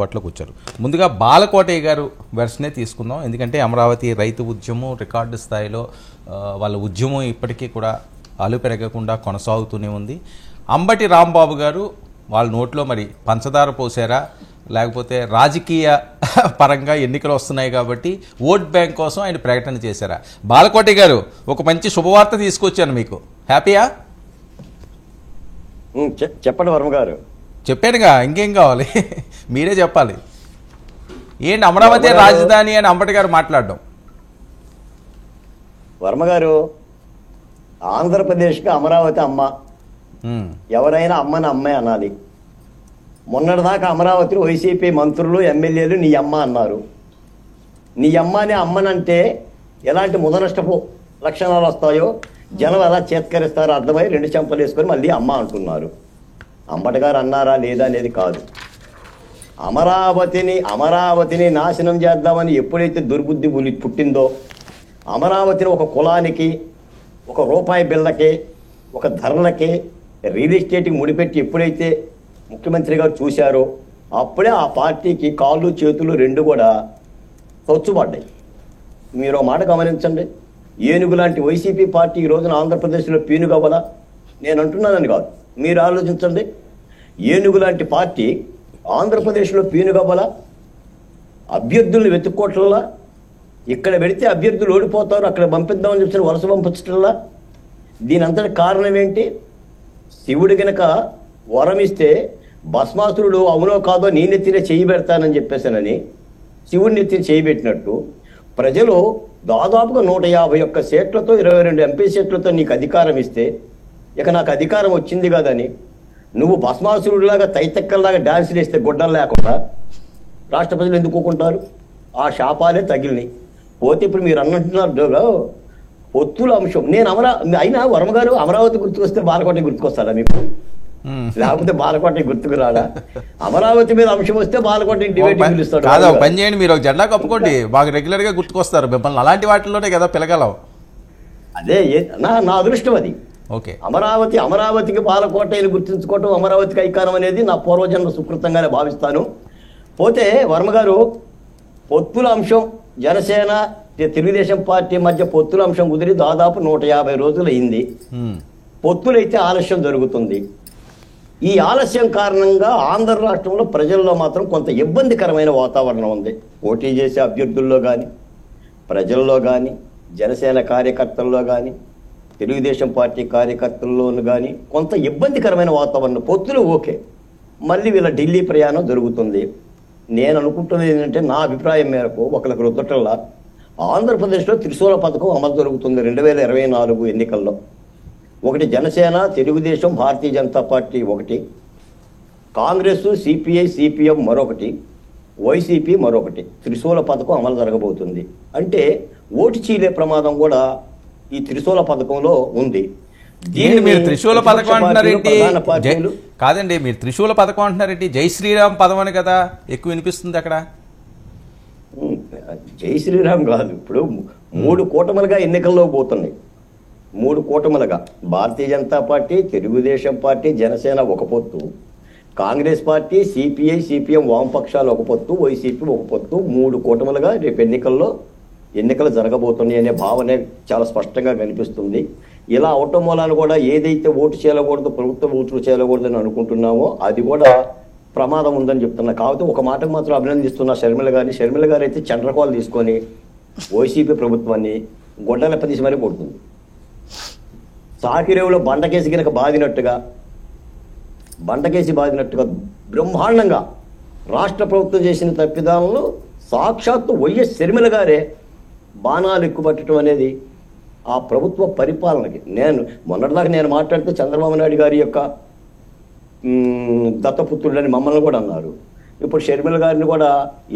కోట్లకు వచ్చారు. ముందుగా బాలకోటయ్య గారు వెర్షనే తీసుకుందాం. ఎందుకంటే అమరావతి రైతు ఉద్యమం రికార్డు స్థాయిలో వాళ్ళ ఉద్యమం ఇప్పటికీ కూడా అలుపెరగకుండా కొనసాగుతూనే ఉంది. అంబటి రాంబాబు గారు వాళ్ళ నోట్లో మరి పంచదార పోసారా, లేకపోతే రాజకీయ పరంగా ఎన్నికలు వస్తున్నాయి కాబట్టి ఓట్ బ్యాంక్ కోసం ఆయన ప్రకటన చేశారా? బాలకోటయ్య గారు, ఒక మంచి శుభవార్త తీసుకొచ్చాను మీకు, హ్యాపీయా? చెప్పండి వర్మ గారు. చెప్పానుగా, ఇంకేం కావాలి, మీరే చెప్పాలి. ఏంటి అమరావతి రాజధాని అని అంబటి గారు మాట్లాడడం? వర్మ గారు, ఆంధ్రప్రదేశ్కి అమరావతి అమ్మ. ఎవరైనా అమ్మని అమ్మే అనాలి. మొన్నటిదాకా అమరావతిలో వైసీపీ మంత్రులు ఎమ్మెల్యేలు నీ అమ్మ అన్నారు. నీ అమ్మని అమ్మనంటే ఎలాంటి ముదనష్టపు లక్షణాలు వస్తాయో జనం ఎలా చేత్కరిస్తారో అర్థమై రెండు చెంపలు వేసుకొని మళ్ళీ అమ్మ అంటున్నారు. అంబటి గారు అన్నారా లేదా అనేది కాదు. అమరావతిని నాశనం చేద్దామని ఎప్పుడైతే దుర్బుద్ధి పుట్టిందో, అమరావతిని ఒక కులానికి, ఒక రూపాయి బిళ్ళకి, ఒక ధరలకి, రియల్ ఎస్టేట్కి ముడిపెట్టి ఎప్పుడైతే ముఖ్యమంత్రి గారు చూశారో అప్పుడే ఆ పార్టీకి కాళ్ళు చేతులు రెండు కూడా తొచ్చుపడ్డాయి. మీరు మాట గమనించండి. ఏనుగు లాంటి వైసీపీ పార్టీ ఈ రోజున ఆంధ్రప్రదేశ్లో పీనుగవ్వలా? నేను అంటున్నానని కాదు, మీరు ఆలోచించండి. ఏనుగు లాంటి పార్టీ ఆంధ్రప్రదేశ్లో పీనుగవ్వలా? అభ్యర్థులను వెతుక్కోవట్లా? ఇక్కడ పెడితే అభ్యర్థులు ఓడిపోతారు, అక్కడ పంపిద్దామని చెప్పి వలస పంపించట్లా? దీని అంతటి కారణం ఏంటి? శివుడు గనక వరం ఇస్తే భస్మాసురుడు అవునో కాదో నీ నెత్తినే చేయి పెడతానని చెప్పేసానని శివుడిని నెత్తిని చేయి పెట్టినట్టు ప్రజలు దాదాపుగా 151 సీట్లతో 22 ఎంపీ సీట్లతో నీకు అధికారం ఇస్తే, ఇక నాకు అధికారం వచ్చింది కదని నువ్వు భస్మాసురుడిలాగా తైతెక్కల్లాగా డాన్సులు వేస్తే గుడ్డలు లేకుండా రాష్ట్ర ప్రజలు ఎందుకు ఊకుంటారు? ఆ శాపాలే తగిలినాయి. పోతే ఇప్పుడు మీరు అన్నట్టున్నారు పొత్తుల అంశం. నేను అయినా వర్మ గారు, అమరావతి గుర్తుకొస్తే బాలకోట గుర్తుకొస్తాడా మీకు? లేకపోతే బాలకోట గుర్తుకు రాడా? అమరావతి మీద అంశం వస్తే బాలకోట డిబేట్ పిలుస్తాడు. కాదు, పని చేయండి, మీరు ఒక జెండా కప్పుకోండి, బాగా రెగ్యులర్ గా గుర్తుకొస్తారు మిమ్మల్ని. అలాంటి వాటిలోనే కదా పిలగలవు. అదే నా అదృష్టం అది. ఓకే, అమరావతికి బాలకోటని గుర్తుంచుకోవటం, అమరావతికి ఐకానం అనేది నా పూర్వజన్మ సుకృతంగానే భావిస్తాను. పోతే వర్మ గారు, పొత్తుల అంశం జనసేన తెలుగుదేశం పార్టీ మధ్య పొత్తుల అంశం కుదిరి దాదాపు 150 రోజులు అయింది. పొత్తులైతే ఆలస్యం జరుగుతుంది. ఈ ఆలస్యం కారణంగా ఆంధ్ర రాష్ట్రంలో ప్రజల్లో మాత్రం కొంత ఇబ్బందికరమైన వాతావరణం ఉంది. పోటీ చేసే అభ్యర్థుల్లో కానీ, ప్రజల్లో కానీ, జనసేన కార్యకర్తల్లో కానీ, తెలుగుదేశం పార్టీ కార్యకర్తల్లోనూ కానీ కొంత ఇబ్బందికరమైన వాతావరణం. పొత్తులు ఓకే, మళ్ళీ వీళ్ళ ఢిల్లీ ప్రయాణం జరుగుతుంది. నేను అనుకుంటున్నది ఏంటంటే, నా అభిప్రాయం మేరకు ఒకరికి రుద్దటల్లా ఆంధ్రప్రదేశ్లో త్రిశూల పథకం అమలు జరుగుతుంది 2024 ఎన్నికల్లో. ఒకటి జనసేన, తెలుగుదేశం, భారతీయ జనతా పార్టీ ఒకటి, కాంగ్రెస్, సిపిఐ, సిపిఎం మరొకటి, వైసీపీ మరొకటి. త్రిశూల పథకం అమలు జరగబోతుంది. అంటే ఓటు చీలే ప్రమాదం కూడా ఈ త్రిశూల పథకంలో ఉంది. దీన్ని మీరు త్రిశూల పథకం అంటున్నారేంటి? కాదండి, మీరు త్రిశూల పథకం అంటున్నారేంటి? జై శ్రీరామ్ పదం అని కదా ఎక్కువ వినిపిస్తుంది అక్కడ. జై శ్రీరామ్ కాదు. ఇప్పుడు 3 కూటములుగా ఎన్నికల్లో పోతున్నాయి. 3 కూటములుగా భారతీయ జనతా పార్టీ, తెలుగుదేశం పార్టీ, జనసేన ఒక పొత్తు, కాంగ్రెస్ పార్టీ, సిపిఐ, సిపిఎం వామపక్షాలు ఒక పొత్తు, వైసీపీ ఒక పొత్తు. 3 కూటములుగా రేపు ఎన్నికలు జరగబోతున్నాయి అనే భావనే చాలా స్పష్టంగా కనిపిస్తుంది. ఇలా అవటం మూలాన కూడా ఏదైతే ఓటు చేయకూడదు, ప్రభుత్వం ఓట్లు చేయకూడదని అనుకుంటున్నామో అది కూడా ప్రమాదం ఉందని చెప్తున్నా. కాకపోతే ఒక మాటకు మాత్రం అభినందిస్తున్నా షర్మిల గారిని. షర్మిల గారు అయితే చంద్రకోలు తీసుకొని వైసీపీ ప్రభుత్వాన్ని గొడ్డల ప్రదేశం మరీ కొడుతుంది. సాకిరేవులో బండకేసి కనుక బాదినట్టుగా బ్రహ్మాండంగా రాష్ట్ర ప్రభుత్వం చేసిన తప్పిదాలను సాక్షాత్తు వైఎస్ షర్మిల గారే బాణాలు ఎక్కుపట్టడం అనేది ఆ ప్రభుత్వ పరిపాలనకి. మొన్నటిదాకా నేను మాట్లాడితే చంద్రబాబు నాయుడు గారి యొక్క దత్తపుత్రుడని మమ్మల్ని కూడా అన్నారు. ఇప్పుడు షర్మిల గారిని కూడా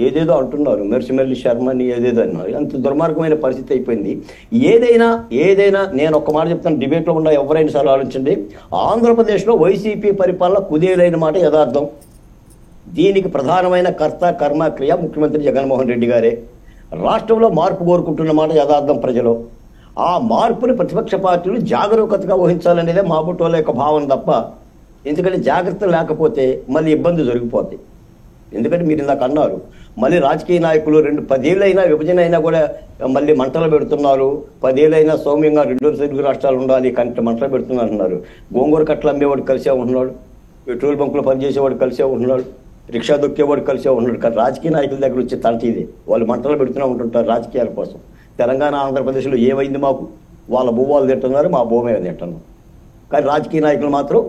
ఏదేదో అంటున్నారు, మెర్సిమెల్లి శర్మని ఏదేదో అన్నారు. అంత దుర్మార్గమైన పరిస్థితి అయిపోయింది. ఏదైనా నేను ఒక్క మాట చెప్తాను, డిబేట్లో ఉన్న ఎవరైనా సార్లు ఆలోచించండి. ఆంధ్రప్రదేశ్లో వైసీపీ పరిపాలన కుదేలైన మాట యథార్థం. దీనికి ప్రధానమైన కర్త కర్మ క్రియ ముఖ్యమంత్రి జగన్మోహన్ రెడ్డి గారే. రాష్ట్రంలో మార్పు కోరుకుంటున్న మాట యథార్థం ప్రజలు. ఆ మార్పుని ప్రతిపక్ష పార్టీలు జాగరూకతగా వహించాలనేదే మా బుట్టోల యొక్క భావన తప్ప, ఎందుకంటే జాగ్రత్త లేకపోతే మళ్ళీ ఇబ్బంది జరిగిపోతాయి. ఎందుకంటే మీరు ఇందాక అన్నారు మళ్ళీ రాజకీయ నాయకులు 10 అయినా విభజన అయినా కూడా మళ్ళీ మంటలు పెడుతున్నారు. 10 అయినా సౌమ్యంగా 2 తెలుగు రాష్ట్రాలు ఉండాలి కంటే మంటలు పెడుతున్నారు అంటున్నారు. గోంగూర కట్టలు అమ్మేవాడు కలిసే ఉంటున్నాడు, పెట్రోల్ బంకులో పనిచేసేవాడు కలిసే ఉంటున్నాడు, రిక్షా దొక్కేవాడు కలిసే ఉన్నాడు. కానీ రాజకీయ నాయకుల దగ్గర వచ్చే తంట ఇది. వాళ్ళు మంటలు పెడుతూనే ఉంటుంటారు రాజకీయాల కోసం. తెలంగాణ ఆంధ్రప్రదేశ్లో ఏమైంది మాకు, వాళ్ళ భూవాళ్ళు తింటున్నారు, మా భూమే తింటున్నాం. కానీ రాజకీయ నాయకులు మాత్రం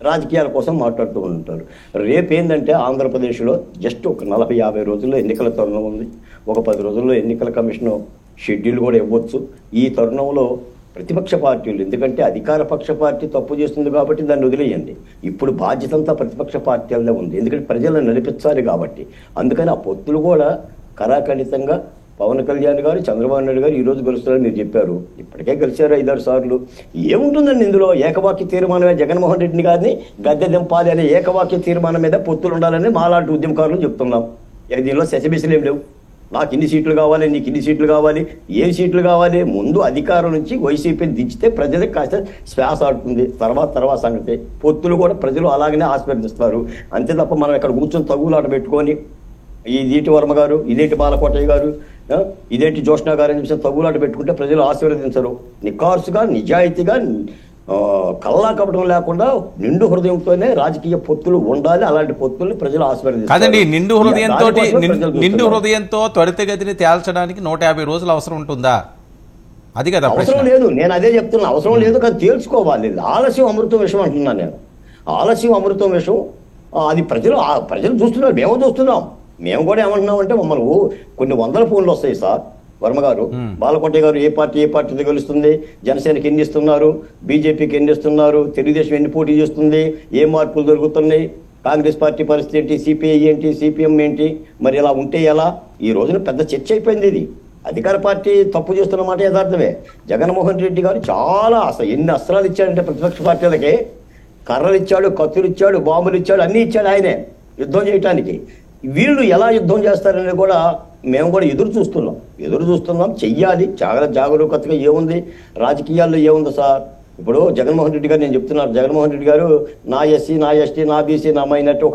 రాజకీయాల కోసం మాట్లాడుతూ ఉంటారు. రేపేందంటే ఆంధ్రప్రదేశ్లో జస్ట్ ఒక 40-50 రోజుల్లో ఎన్నికల తరుణం ఉంది. ఒక 10 రోజుల్లో ఎన్నికల కమిషన్ షెడ్యూల్ కూడా ఇవ్వచ్చు. ఈ తరుణంలో ప్రతిపక్ష పార్టీలు, ఎందుకంటే అధికార పక్ష పార్టీ తప్పు చేస్తుంది కాబట్టి దాన్ని వదిలేయండి. ఇప్పుడు బాధ్యత అంతా ప్రతిపక్ష పార్టీలదే ఉంది, ఎందుకంటే ప్రజలను నడిపించాలి కాబట్టి. అందుకని ఆ పొత్తులు కూడా కరాఖండితంగా పవన్ కళ్యాణ్ గారు, చంద్రబాబు నాయుడు గారు ఈరోజు గెలుస్తారని మీరు చెప్పారు. ఇప్పటికే గెలిచారు 5-6 సార్లు. ఏముంటుందండి ఇందులో? ఏకవాక్య తీర్మానమే జగన్మోహన్ రెడ్డిని గారిని గద్దె దింపాలి అనే ఏకవాక్య తీర్మానం మీద పొత్తులు ఉండాలని మాలాంటి ఉద్యమకారులు చెప్తున్నాం. దీనిలో సెసబిసలు ఏం లేవు. నాకు ఇన్ని సీట్లు కావాలి, నీకు ఇన్ని సీట్లు కావాలి, ఏ సీట్లు కావాలి? ముందు అధికారం నుంచి వైసీపీని దించితే ప్రజలకు కాస్త శ్వాస ఆడుతుంది. తర్వాత సంగతి. పొత్తులు కూడా ప్రజలు అలాగనే ఆస్వాదిస్తారు. అంతే తప్ప మనం ఇక్కడ కూర్చొని తగులాట పెట్టుకొని ఇదేటి వర్మ గారు, ఇదేటి బాలకోటయ్య గారు, ఇదేంటి జోష్నా గారు అని చెప్పి తగులాట పెట్టుకుంటే ప్రజలు ఆశీర్వదించరు. నికార్సుగా, నిజాయితీగా, కల్లా కపటం లేకుండా నిండు హృదయంతోనే రాజకీయ పొత్తులు ఉండాలి. అలాంటి పొత్తుల్ని ప్రజలు ఆశీర్వదిస్తారు. కాదండి, నిండు హృదయంతో త్వరితగతిని తేల్చడానికి 150 రోజులు అవసరం ఉంటుందా? అది కదా అవసరం లేదు. నేను అదే చెప్తున్నా, అవసరం లేదు. కానీ తేల్చుకోవాలి. ఆలస్యం అమృతం విషయం అంటున్నాను నేను. ఆలస్యం అమృతం విషయం అది ప్రజలు చూస్తున్నారు, మేము చూస్తున్నాం. మేము కూడా ఏమంటున్నాం అంటే మమ్మల్ని కొన్ని 100 ఫోన్లు వస్తాయి సార్. వర్మ గారు, బాలకోటయ్య గారు ఏ పార్టీతో గెలుస్తుంది, జనసేనకి ఎన్ని ఇస్తున్నారు, బీజేపీకి ఎన్ని ఇస్తున్నారు, తెలుగుదేశం ఎన్ని పోటీ చేస్తుంది, ఏ మార్పులు జరుగుతున్నాయి, కాంగ్రెస్ పార్టీ పరిస్థితి ఏంటి, సిపిఐ ఏంటి, సిపిఎం ఏంటి, మరి ఇలా ఉంటే ఎలా? ఈ రోజున పెద్ద చర్చ అయిపోయింది ఇది. అధికార పార్టీ తప్పు చేస్తున్న మాట యథార్థమే. జగన్మోహన్ రెడ్డి గారు చాలా ఎన్ని అస్త్రాలు ఇచ్చాడంటే ప్రతిపక్ష పార్టీలకి. కర్రలు ఇచ్చాడు, కత్తులు ఇచ్చాడు, బాంబులు ఇచ్చాడు, అన్నీ ఇచ్చాడు ఆయనే యుద్ధం చేయటానికి. వీళ్ళు ఎలా యుద్ధం చేస్తారనేది కూడా మేము కూడా ఎదురు చూస్తున్నాం. చెయ్యాలి. జాగరూకతగా ఏముంది రాజకీయాల్లో, ఏముంది సార్? ఇప్పుడు జగన్మోహన్ రెడ్డి గారు నేను చెప్తున్నాను, జగన్మోహన్ రెడ్డి గారు నా ఎస్సీ, నా ఎస్టీ, నా బీసీ, నా మైనారిటీ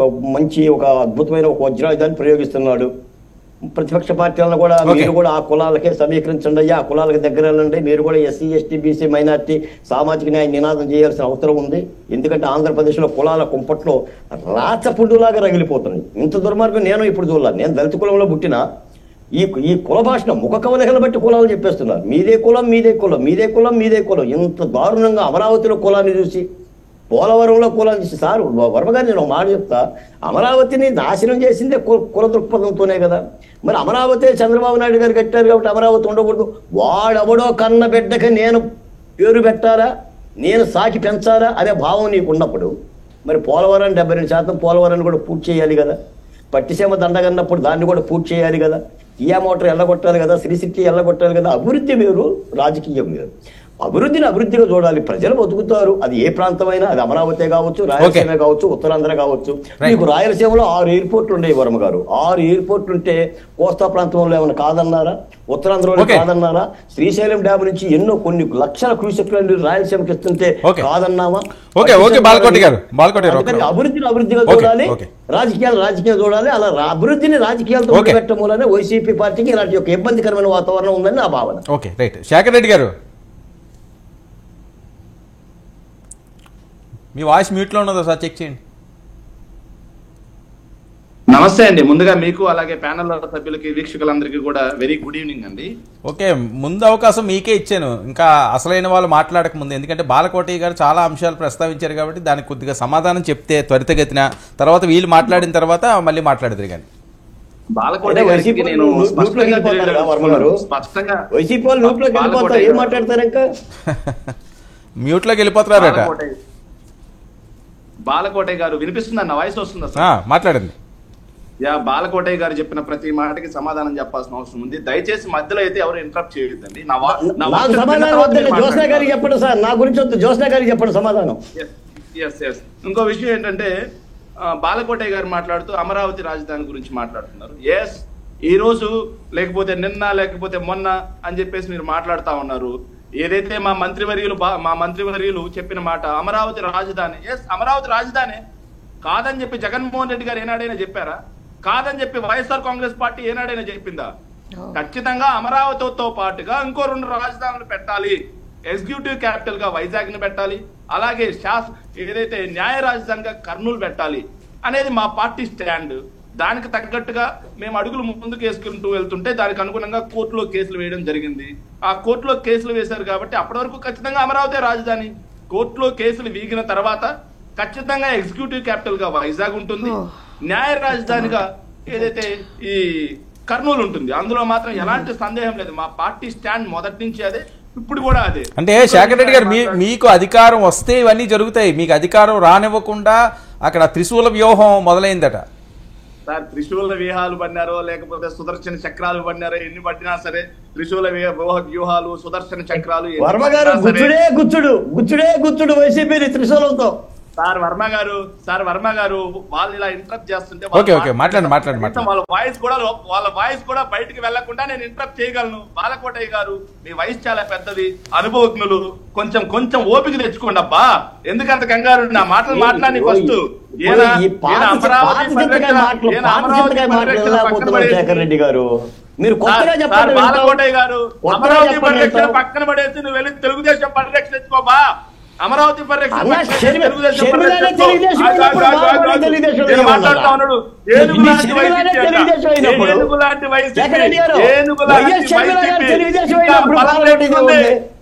ఒక అద్భుతమైన ఒక వజ్రాయుధాన్ని ప్రయోగిస్తున్నాడు. ప్రతిపక్ష పార్టీలను కూడా మీరు కూడా ఆ కులాలకే సమీకరించండి అయ్యా, ఆ కులాలకు దగ్గర వెళ్ళండి, మీరు కూడా ఎస్సీ, ఎస్టీ, బీసీ, మైనార్టీ సామాజిక న్యాయ నినాదం చేయాల్సిన అవసరం ఉంది. ఎందుకంటే ఆంధ్రప్రదేశ్లో కులాల కుంపట్లో రాచపుండులాగా రగిలిపోతుంది. ఇంత దుర్మార్గం నేను ఇప్పుడు చూడాలి. నేను దళిత కులంలో పుట్టిన ఈ కుల భాషను ముఖ కవలికలు బట్టి కులాలు చెప్పేస్తున్నారు. మీదే కులం, మీదే కులం, మీదే కులం, మీదే కులం. ఇంత దారుణంగా అమరావతిలో కులాన్ని చూసి, పోలవరంలో కులాన్ని చూసి, సార్ వర్మగారు నేను ఒక మాట చెప్తా, అమరావతిని నాశనం చేసిందే కుల దృక్పథంతోనే కదా. మరి అమరావతి చంద్రబాబు నాయుడు గారు కట్టారు కాబట్టి అమరావతి ఉండకూడదు. వాడెవడో కన్న బిడ్డకి నేను పేరు పెట్టాలా, నేను సాకి పెంచాలా అనే భావం నీకు ఉన్నప్పుడు మరి పోలవరం 72% పోలవరాన్ని కూడా పూర్తి చేయాలి కదా. పట్టిసీమ దండగన్నప్పుడు దాన్ని కూడా పూర్తి చేయాలి కదా. కియా మోటార్ ఎల్లగొట్టాలి కదా, శ్రీ సిటీ ఎల్లగొట్టాలి కదా. అభివృద్ధి వేరు, రాజకీయం వేరు. అభివృద్ధిగా చూడాలి. ప్రజలు బతుకుతారు. అది ఏ ప్రాంతమైనా, అది అమరావతి కావచ్చు, రాయలసీమ కావచ్చు, ఉత్తరాంధ్ర కావచ్చు. మీకు రాయలసీమలో 6 ఎయిర్పోర్ట్లు ఉండేవి వర్మ గారు. 6 ఎయిర్పోర్ట్లు ఉంటే కోస్తా ప్రాంతంలో ఏమైనా కాదన్నారా? ఉత్తరాంధ్రలో కాదన్నారా? శ్రీశైలం డ్యామ్ నుంచి కొన్ని లక్షల క్యూసెక్లు రాయలసీమకి ఇస్తుంటే కాదన్నామా? అభివృద్ధిగా చూడాలి, రాజకీయాలు చూడాలి. అలా అభివృద్ధిని రాజకీయాలతో పెట్టడం వల్లనే వైసీపీ పార్టీకి ఇలాంటి ఒక ఇబ్బందికరమైన వాతావరణం ఉందని నా భావన. Okay, right. శేఖర్ రెడ్డి గారు, మీ వాయిస్ మ్యూట్లో ఉన్నదో సార్ చెక్ చేయండి. నమస్తే అండి. ముందుగా మీకు అలాగే ప్యానెల్ సభ్యులకి, వీక్షకులందరికీ కూడా వెరీ గుడ్ ఈవినింగ్ అండి. ఓకే, ముందు అవకాశం మీకే ఇచ్చాను, ఇంకా అసలైన వాళ్ళు మాట్లాడక ముందు. ఎందుకంటే బాలకోటయ్య గారు చాలా అంశాలు ప్రస్తావించారు కాబట్టి దానికి కొద్దిగా సమాధానం చెప్తే త్వరితగతిన, తర్వాత వీళ్ళు మాట్లాడిన తర్వాత మళ్ళీ మాట్లాడేది. కానీ బాలకోటయ్య గారికి నేను మ్యూట్లోకి వెళ్ళిపోతున్నారట. బాలకోటయ్య గారు వినిపిస్తుందా? నా వాయిస్ వస్తుందా? మాట్లాడండి. బాలకోటయ్య గారు చెప్పిన ప్రతి మాటకి సమాధానం చెప్పాల్సిన అవసరం ఉంది. దయచేసి మధ్యలో అయితే ఎవరు ఇంటరప్ట్ చేయొద్దండి. ఇంకో విషయం ఏంటంటే, బాలకోటయ్య గారు మాట్లాడుతూ అమరావతి రాజధాని గురించి మాట్లాడుతున్నారు. ఎస్, ఈ రోజు లేకపోతే నిన్న లేకపోతే మొన్న అని చెప్పేసి మీరు మాట్లాడుతూ ఉన్నారు. ఏదైతే మా మంత్రివర్యులు చెప్పిన మాట అమరావతి రాజధాని, ఎస్ అమరావతి రాజధాని కాదని చెప్పి జగన్మోహన్ రెడ్డి గారు ఏనాడైనా చెప్పారా? కాదని చెప్పి వైఎస్ఆర్ కాంగ్రెస్ పార్టీ ఏనాడైనా చెప్పిందా? ఖచ్చితంగా అమరావతితో పాటుగా ఇంకో 2 రాజధానులు పెట్టాలి. ఎగ్జిక్యూటివ్ క్యాపిటల్ గా వైజాగ్ ని పెట్టాలి, అలాగే ఏదైతే న్యాయ రాజధానిగా కర్నూలు పెట్టాలి అనేది మా పార్టీ స్టాండ్. దానికి తగ్గట్టుగా మేము అడుగులు ముందుకు వేసుకుంటూ వెళ్తుంటే దానికి అనుగుణంగా కోర్టులో కేసులు వేయడం జరిగింది. ఆ కోర్టులో కేసులు వేశారు కాబట్టి అప్పటి వరకు ఖచ్చితంగా అమరావతి రాజధాని. కోర్టులో కేసులు వీగిన తర్వాత ఖచ్చితంగా ఎగ్జిక్యూటివ్ క్యాపిటల్ గా వైజాగ్ ఉంటుంది, న్యాయ రాజధానిగా ఏదైతే ఈ కర్నూలు ఉంటుంది. అందులో మాత్రం ఎలాంటి సందేహం లేదు. మా పార్టీ స్టాండ్ మొదటి నుంచి అదే, ఇప్పుడు కూడా అదే. అంటే శేఖర్ రెడ్డి గారు, మీకు అధికారం వస్తే ఇవన్నీ జరుగుతాయి, మీకు అధికారం రానివ్వకుండా అక్కడ త్రిశూల వ్యూహం మొదలైందట సార్. త్రిశూల వ్యూహాలు పడినారో లేకపోతే సుదర్శన చక్రాలు పడినారో, ఎన్ని పడినా సరే త్రిశూల వ్యూహాలు, సుదర్శన చక్రాలు. వర్మ గారు గుచ్చుడే గుచ్చుడు వైసీపీ త్రిశూలంతో. సార్ వర్మ గారు వాళ్ళు ఇలా ఇంటరప్ట్ చేస్తుంటే మాట్లాడండి. వాళ్ళ వాయిస్ కూడా బయటికి వెళ్లకుండా నేను ఇంటరప్ట్ చేయగలను. బాలకోటయ్య గారు, మీ వయసు చాలా పెద్దది, అనుభవజ్ఞులు, కొంచెం ఓపిక తెచ్చుకోండి అబ్బా. ఎందుకంత కంగారు? నా మాటలు మాట్లాడి ఫస్ట్ రెడ్డి గారు, మీరు బాలకోటయ్య గారు అమరావతి పరిరక్షణ పక్కన పడేసి నువ్వు వెళ్ళి తెలుగుదేశం పరిరక్షణ తెచ్చుకోబా. అమరావతి పరిరక్షణ మాట్లాడుతా ఉన్నాడు.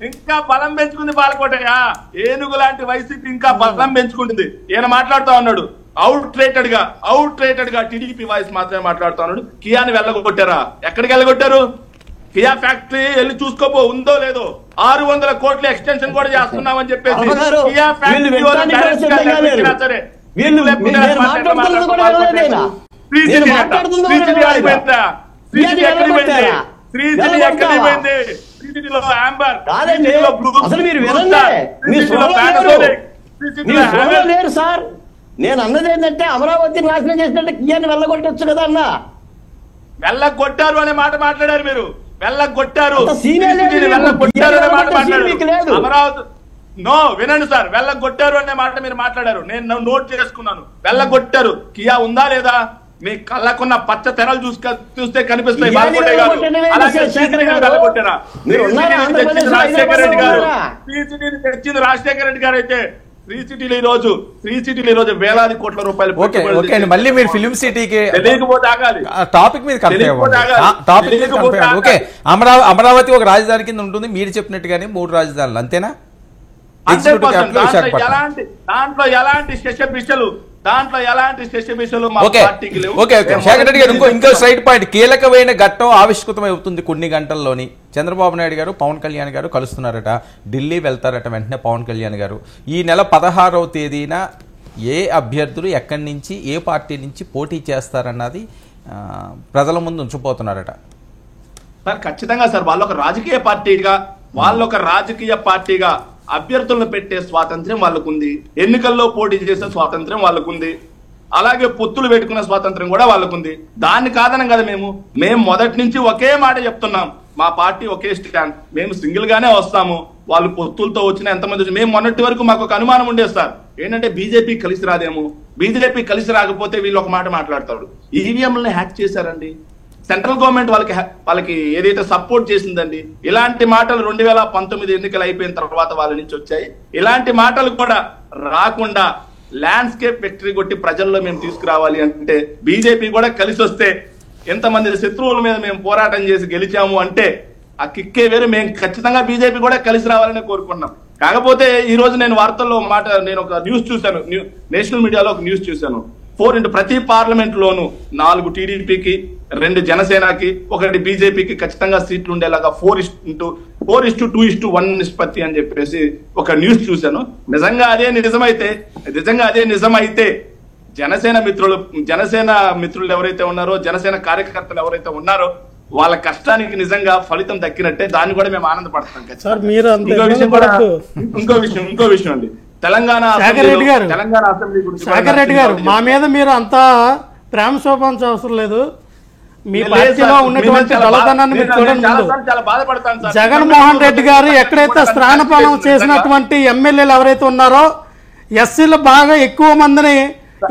ఇంకా బలం పెంచుకుంది బాలకోటయ్య. ఏనుగు లాంటి వైసీపీ ఇంకా బలం పెంచుకుంటుంది. ఈయన మాట్లాడుతా ఉన్నాడు అవుట్ రేటెడ్ గా టీడీపీ వాయిస్ మాత్రమే మాట్లాడుతా ఉన్నాడు. కియాని వెళ్ళగొట్టారా? ఎక్కడికి వెళ్ళగొట్టారు? కియా ఫ్యాక్టరీ వెళ్ళి చూసుకోపో, ఉందో లేదో. 600 కోట్ల ఎక్స్టెన్షన్ కూడా చేస్తున్నామని చెప్పేసి కియా ఫ్యాక్టరీ సార్. నేను అన్నది ఏంటంటే అమరావతి నాశనం చేసినట్టు కియాని వెళ్ళగొట్టచ్చు కదా అన్న. వెళ్ళగొట్టారు అనే మాట మాట్లాడారు మీరు. వెళ్ళగొట్టారు అమరావతి. నో, వినండి సార్, వెళ్ళగొట్టారు అనే మాట మీరు మాట్లాడారు. నేను నోట్ చేసుకున్నాను. వెళ్ళగొట్టారు. కియా ఉందా లేదా? మీ కళ్ళకున్న పచ్చ తెరలు చూస్తే కనిపిస్తాయి. తెచ్చింది రాజశేఖర రెడ్డి గారు అయితే శ్రీ సిటీలో ఈ రోజు వేలాది కోట్ల రూపాయలు. మళ్ళీ మీరు ఫిల్మ్ సిటీకి టాపిక్ మీద ఓకే. అమరావతి ఒక రాజధాని కింద ఉంటుంది, మీరు చెప్పినట్టుగానే 3 రాజధానులు, అంతేనా? దాంట్లో ఎలాంటి శశబిషలు శేఖర్ రెడ్డి గారు, ఇంకో సైడ్ పాయింట్, కీలకమైన ఘట్టం ఆవిష్కృతమవుతుంది కొన్ని గంటల్లోని. చంద్రబాబు నాయుడు గారు, పవన్ కళ్యాణ్ గారు కలుస్తున్నారట, ఢిల్లీ వెళ్తారట వెంటనే పవన్ కళ్యాణ్ గారు. ఈ నెల 16వ తేదీన ఏ అభ్యర్థులు ఎక్కడి నుంచి, ఏ పార్టీ నుంచి పోటీ చేస్తారన్నది ప్రజల ముందు ఉంచిపోతున్నారట. సార్ ఖచ్చితంగా సార్, వాళ్ళొక రాజకీయ పార్టీగా అభ్యర్థులను పెట్టే స్వాతంత్ర్యం వాళ్ళకుంది, ఎన్నికల్లో పోటీ చేసే స్వాతంత్ర్యం వాళ్ళకుంది, అలాగే పొత్తులు పెట్టుకునే స్వాతంత్ర్యం కూడా వాళ్ళకుంది. దాన్ని కాదనం కదా మేము మొదటి నుంచి ఒకే మాట చెప్తున్నాం. మా పార్టీ ఒకే స్టాండ్. మేము సింగిల్ గానే వస్తాము. వాళ్ళు పొత్తులతో వచ్చిన ఎంతమంది మేము మొన్నటి వరకు మాకు ఒక అనుమానం ఉండేది సార్, ఏంటంటే బీజేపీ కలిసి రాదేమో. బీజేపీ కలిసి రాకపోతే వీళ్ళు ఒక మాట మాట్లాడతారు, ఈవీఎంలని హ్యాక్ చేశారండి, సెంట్రల్ గవర్నమెంట్ వాళ్ళకి ఏదైతే సపోర్ట్ చేసిందండి. ఇలాంటి మాటలు 2019 ఎన్నికలు అయిపోయిన తర్వాత వాళ్ళ నుంచి వచ్చాయి. ఇలాంటి మాటలు కూడా రాకుండా ల్యాండ్స్కేప్ విక్టరీ కొట్టి ప్రజల్లో మేము తీసుకురావాలి అంటే బీజేపీ కూడా కలిసి వస్తే, ఎంతమంది శత్రువుల మీద మేము పోరాటం చేసి గెలిచాము అంటే ఆ కిక్కే వేరు. మేము ఖచ్చితంగా బీజేపీ కూడా కలిసి రావాలని కోరుకున్నాం. కాకపోతే ఈ రోజు నేను వార్తల్లో నేను ఒక న్యూస్ చూశాను, నేషనల్ మీడియాలో ఒక న్యూస్ చూశాను. ప్రతి పార్లమెంట్ లోను 4 టీడీపీకి, 2 జనసేనకి, 1 బీజేపీకి ఖచ్చితంగా సీట్లు ఉండేలాగా 4:2:1 నిష్పత్తి అని చెప్పేసి ఒక న్యూస్ చూశాను. నిజంగా అదే నిజమైతే జనసేన మిత్రులు ఎవరైతే ఉన్నారో, జనసేన కార్యకర్తలు ఎవరైతే ఉన్నారో వాళ్ళ కష్టానికి నిజంగా ఫలితం దక్కినట్టే. దాన్ని కూడా మేము ఆనందపడతాం. ఇంకో విషయం అండి, తెలంగాణ అసెంబ్లీ గురించి శేఖర్ రెడ్డి గారు, మా మీద మీరు అంతా ప్రేమ శోభించే అవసరం లేదు. మీ పార్టీలో ఉన్నటువంటి దళదనాన్ని మీరు చూడండి. జగన్మోహన్ రెడ్డి గారు ఎక్కడైతే స్థానపాలన చేసినటువంటి ఎమ్మెల్యేలు ఎవరైతే ఉన్నారో, ఎస్సీలు బాగా ఎక్కువ మందిని